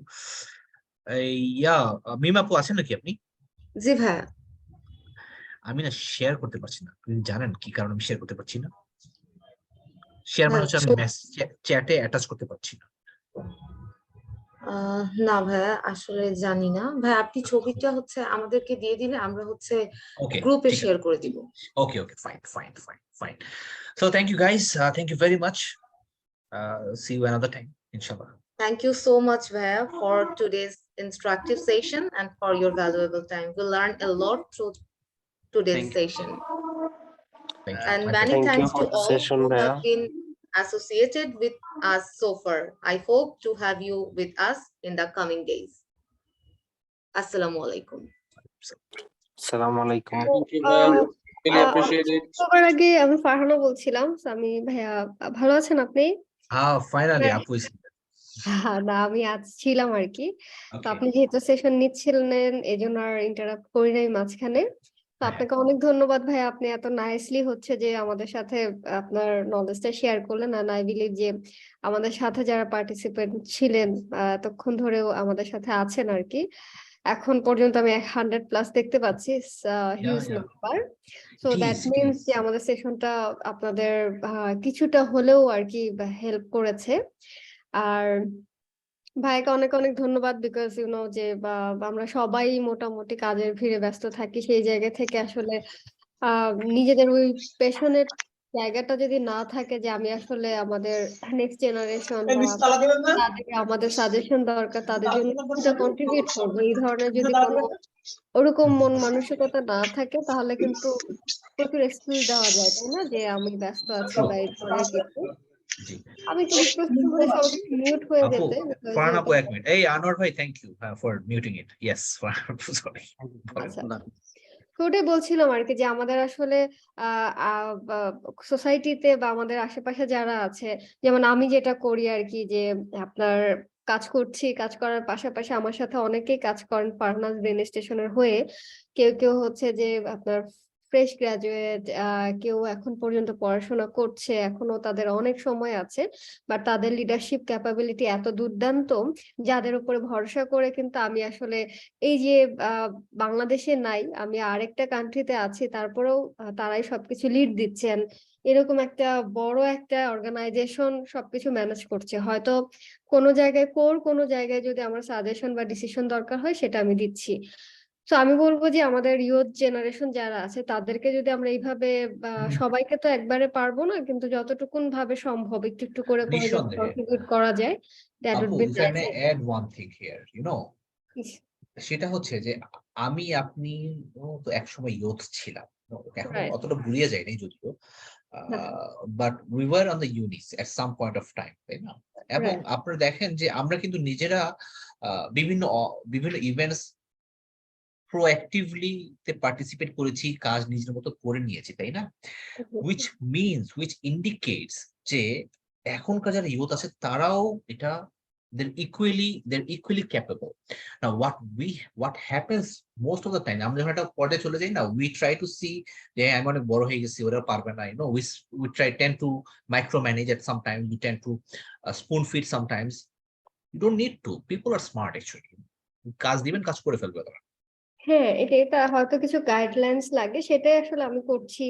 মিম আপু আছেন নাকি আপনি? জি ভাইয়া। আমি না শেয়ার করতে পারছি না, আপনি জানেন কি কারণে আমি শেয়ার করতে পারছি না? শেয়ার মানে হচ্ছে আমি চ্যাটে অ্যাটাচ করতে পারছি না। না ভাইয়া, আসলে জানি না ভাই। আপনি ছবিটা হচ্ছে আমাদেরকে দিয়ে দিলে আমরা হচ্ছে গ্রুপে শেয়ার করে দিব। Okay, fine. So thank you guys, thank you very much. See you another time, inshallah. Thank you so much, Bhaiya, for today's instructive session and for your valuable time. We learned a lot through today's session. Thank you. And My many pleasure. thanks to for the all session, who Bhaiya. have been associated with us so far. I hope to have you with us in the coming days. Assalamu alaikum. আসসালামু আলাইকুম। Really appreciate it. সবার আগে আমি ফারহানা বলছিলাম। আমি ভাইয়া, ভালো আছেন আপনি? Finally, হ্যাঁ। আপু is না, আমি আজ ছিলাম আর কি। তো okay. আপনি যেহেতু সেশন নিচ্ছিলেন এই জন্য আর ইন্টারাপ্ট করি নাই মাঝখানে। তো আপনাকে অনেক ধন্যবাদ ভাইয়া, আপনি এত নাইসলি হচ্ছে যে আমাদের সাথে আপনার নলেজটা শেয়ার করলেন। আর আই বিলিভ যে আমাদের সাথে যারা পার্টিসিপেন্ট ছিলেন এতক্ষণ ধরেও আমাদের সাথে আছেন আর কি। এখন পর্যন্ত আমি 100+ দেখতে পাচ্ছি, huge Yeah. Number. So It that is. Means যে আমাদের সেশনটা আপনাদের কিছুটা হলেও আর কি হেল্প করেছে। আর ভাইকে অনেক অনেক ধন্যবাদ, বিকজ যে আমরা সবাই মোটামুটি কাজের ভিড়ে ব্যস্ত থাকি, সেই জায়গা থেকে আসলে নিজেদের ওই পেশনের জায়গাটা যদি না থাকে যে আমি আসলে আমাদের নেক্সট জেনারেশন বা তাদের আমাদের সাজেশন দরকার, তাদের জন্য কিছুটা কন্ট্রিবিউট করবো, এই ধরনের যদি কোনো ওরকম মন মানসিকতা না থাকে, তাহলে কিন্তু প্রচুর এক্সকিউজ দেওয়া যায়, তাই না, যে আমি ব্যস্ত আছি বা এই ধরনের কিছু। জি আমি একটু রিকোয়েস্ট করবো যে সবাই মিউট হয়ে আপু, যেতে, because ফারহান আপু যেহেতু- এক মিনিট। এই আনোয়ার ভাই, thank you for muting it. Yes Farhan আপু, সরি। আচ্ছা, তো ওটাই বলছিলাম আর কি, যে আমাদের আসলে সোসাইটিতে বা আমাদের আশেপাশে যারা আছে, যেমন আমি যেটা করি আর কি, যে আপনার কাজ করছি, কাজ করার পাশাপাশি আমার সাথে অনেকেই কাজ করেন পার্টনার্স ব্রেন স্টেশনের হয়ে। কেউ কেউ হচ্ছে যে আপনার ফ্রেশ গ্রাজুয়েট, কেউ এখন পর্যন্ত পড়াশোনা করছে, এখনো তাদের অনেক সময় আছে, বাট তাদের লিডারশিপ ক্যাপাবিলিটি এত দুর্দান্ত, যাদের উপরে ভরসা করে কিন্তু আমি আসলে এই যে বাংলাদেশে নাই, আমি আরেকটা কান্ট্রিতে আছি, তারপরেও তারাই সবকিছু লিড দিচ্ছেন। এরকম একটা বড় একটা অর্গানাইজেশন সবকিছু ম্যানেজ করছে। হয়তো কোনো জায়গায় কোনো জায়গায় যদি আমার সাজেশন বা ডিসিশন দরকার হয়, সেটা আমি দিচ্ছি। তো আমি বলবো যে আমাদের ইয়ুথ জেনারেশন যারা আছে, তাদেরকে যদি আমরা এইভাবে, সবাইকে তো একবারে পারবো না, কিন্তু যতটুকুন ভাবে সম্ভব একটু একটু করে নিঃসন্দেহে কন্ট্রিবিউট করা যায়, দ্যাট উড আপু, be if I may nice. Add one thing here, সেটা হচ্ছে যে আমি আপনি তো একসময় ইয়ুথ ছিলাম, এখন Right. অতটা ঘুরিয়ে যায়নি যদিও, but we were on the ইউনিস at some point of time, তাই না? এবং Right. আপনারা দেখেন যে আমরা কিন্তু নিজেরা বিভিন্ন বিভিন্ন ইভেন্টস প্রোঅ্যাক্টিভলি পার্টিসিপেট করেছি, কাজ নিজের মতো করে নিয়েছি, তাই না? which indicates যে এখনকার যারা ইউথ আছে তারাও এটা they're equally capable. Now what happens most of the time, আমরা যখন একটা পর্যায়ে চলে যাই না, we try to see যে আমি অনেক বড় হয়ে গেছি, ওরা পারবে না, we tend to micromanage at sometimes, we tend to spoon feed sometimes. You don't need to. People are smart actually. কাজ দিবেন, কাজ করে ফেলবে তারা। হ্যাঁ, এটা হয়তো কিছু গাইডলাইন্স লাগে, সেটাই আসলে আমি করছি।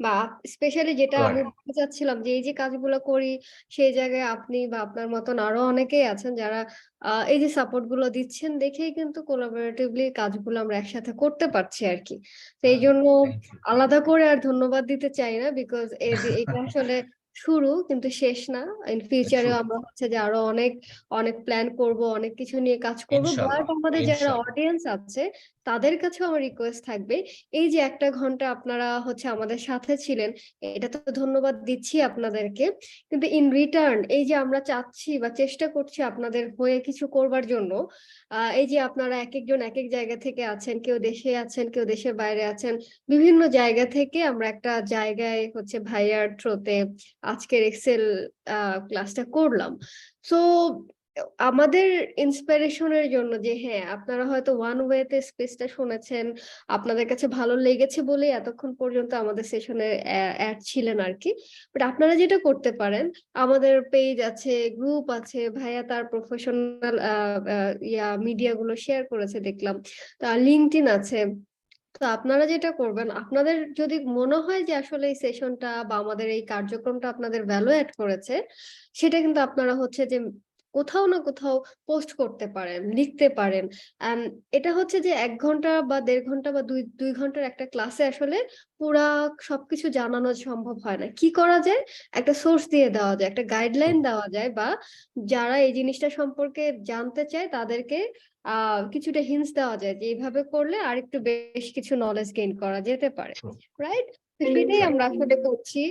বা স্পেশালি যেটা আমি Right. বলতে চাচ্ছিলাম, যে এই যে কাজগুলো করি, সেই জায়গায় আপনি বা আপনার মতন আরো অনেকেই আছেন যারা এই যে সাপোর্ট গুলো দিচ্ছেন, দেখেই কিন্তু কোলাবোরেটিভলি কাজগুলো আমরা একসাথে করতে পারছি আর কি। তো এই জন্য Thank you. আলাদা করে আর ধন্যবাদ দিতে চাই না, বিকজ এটা আসলে শুরু, কিন্তু শেষ না। ইন ফিউচারেও True. আমরা হচ্ছে যে আরো অনেক অনেক প্ল্যান করব, অনেক কিছু নিয়ে কাজ করব। বাট ইনশাআল্লাহ, আমাদের যারা ইনশাআল্লাহ। অডিয়েন্স আছে, তাদের কাছেও আমার রিকোয়েস্ট থাকবে, এই যে 1 ঘন্টা আপনারা হচ্ছে আমাদের সাথে ছিলেন, এটা তো ধন্যবাদ দিচ্ছি আপনাদেরকে, কিন্তু ইন রিটার্ন এই যে আমরা চাচ্ছি বা চেষ্টা করছি আপনাদের হয়ে কিছু করবার জন্য, এই যে আপনারা এক একজন এক এক জায়গা থেকে আছেন, কেউ দেশে আছেন, কেউ দেশের বাইরে আছেন, বিভিন্ন জায়গা থেকে আমরা একটা জায়গায় হচ্ছে ভাইয়ার থ্রোতে আজকের এক্সেল ক্লাসটা করলাম। সো আমাদের ইন্সপিরেশনের জন্য, যে হ্যাঁ, আপনারা হয়তো ওয়ান ওয়েতে স্পেসটা শুনেছেন, আপনাদের কাছে ভালো লেগেছে বলেই এতক্ষণ পর্যন্ত আমাদের সেশনে অ্যাড ছিলেন আর কি। বাট আপনারা যেটা করতে পারেন, আমাদের পেজ আছে, গ্রুপ আছে, ভাইয়া তার প্রফেশনাল মিডিয়া গুলো শেয়ার করেছে দেখলাম, তা লিঙ্কডইন আছে। তো আপনারা যেটা করবেন, আপনাদের যদি মনে হয় যে আসলে এই সেশনটা বা আমাদের এই কার্যক্রমটা আপনাদের ভ্যালু অ্যাড করেছে, সেটা কিন্তু আপনারা হচ্ছে যে কোথাও না কোথাও পোস্ট করতে পারেন, লিখতে পারেন। এন্ড এটা হচ্ছে যে 1 ঘন্টা বা 1.5 ঘন্টা বা দুই ঘন্টার একটা ক্লাসে আসলে পুরা সবকিছু জানানো সম্ভব হয় না। কি করা যায়, একটা সোর্স দিয়ে দেওয়া যায়, একটা গাইডলাইন দেওয়া যায়, বা যারা এই জিনিসটা সম্পর্কে জানতে চায় তাদেরকে কিছুটা হিন্টস দেওয়া যায় যে এইভাবে করলে আরেকটু বেশ কিছু নলেজ গেইন করা যেতে পারে, True. রাইট? সেটাই আমরা আসলে করছি।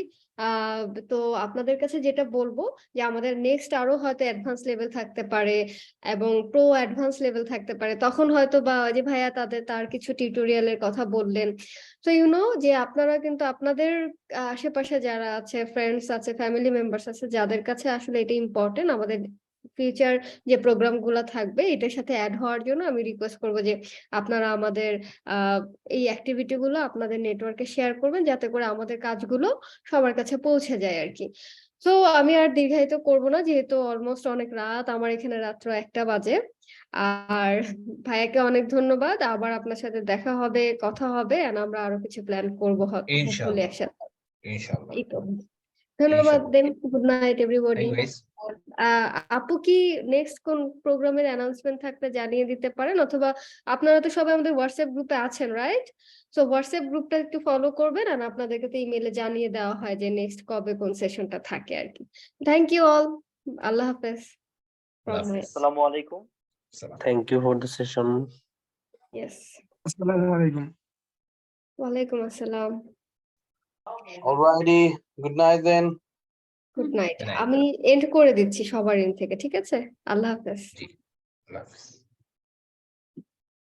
তো আপনাদের কাছে যেটা বলবো, যে আমাদের নেক্সট আরো হয়তো অ্যাডভান্স লেভেল থাকতে পারে এবং প্রো অ্যাডভান্স লেভেল থাকতে পারে, তখন হয়তো বা যে ভাইয়া তার কিছু টিউটোরিয়ালের কথা বললেন। তো যে আপনারা কিন্তু আপনাদের আশেপাশে যারা আছে, ফ্রেন্ডস আছে, ফ্যামিলি মেম্বার্স আছে, যাদের কাছে আসলে এটা ইম্পর্টেন্ট, আমাদের ফিউচার যে প্রোগ্রাম গুলা থাকবে এটার সাথে অ্যাড হওয়ার জন্য আমি রিকোয়েস্ট করবো যে আপনারা আমাদের এই অ্যাক্টিভিটি গুলো আপনাদের নেটওয়ার্কে শেয়ার করবেন, যাতে করে আমাদের কাজগুলো সবার কাছে পৌঁছে যায় আর কি। তো আমি আর দীর্ঘায়িত করব না, যেহেতু অলমোস্ট অনেক রাত, আমার এখানে রাত্র 1টা বাজে। আর ভাইয়াকে অনেক ধন্যবাদ, আবার আপনার সাথে দেখা হবে, কথা হবে, আর আমরা আরো কিছু প্ল্যান করবো হোপফুলি ইনশাআল্লাহ, একসাথে। ইনশাআল্লাহ। এই তো। ধন্যবাদ ইনশাআল্লাহ। Then, good night everybody. Thank you guys. আপু কি নেক্সট কোন প্রোগ্রামের অ্যানাউন্সমেন্ট থাকলে জানিয়ে দিতে পারেন, অথবা আপনারা তো সবাই আমাদের হোয়াটসঅ্যাপ গ্রুপে আছেন রাইট? সো হোয়াটসঅ্যাপ গ্রুপটা একটু ফলো করবেন, আর আপনাদেরকে তো ইমেলে জানিয়ে দেওয়া হয় যে নেক্সট কবে কোন সেশনটা থাকে আর কি। থ্যাংক ইউ অল, আল্লাহ হাফেজ। আল্লাহ হাফেজ। আসসালামু আলাইকুম। সালাম। Thank you for the session. Yes, আসসালামু আলাইকুম। ওয়ালাইকুম আসসালাম, alright, good night then. Good night. Good night. আমি এন্ড করে দিচ্ছি সবার এন্ড থেকে, ঠিক আছে? আল্লাহ হাফেজ। জি, আল্লাহ হাফেজ।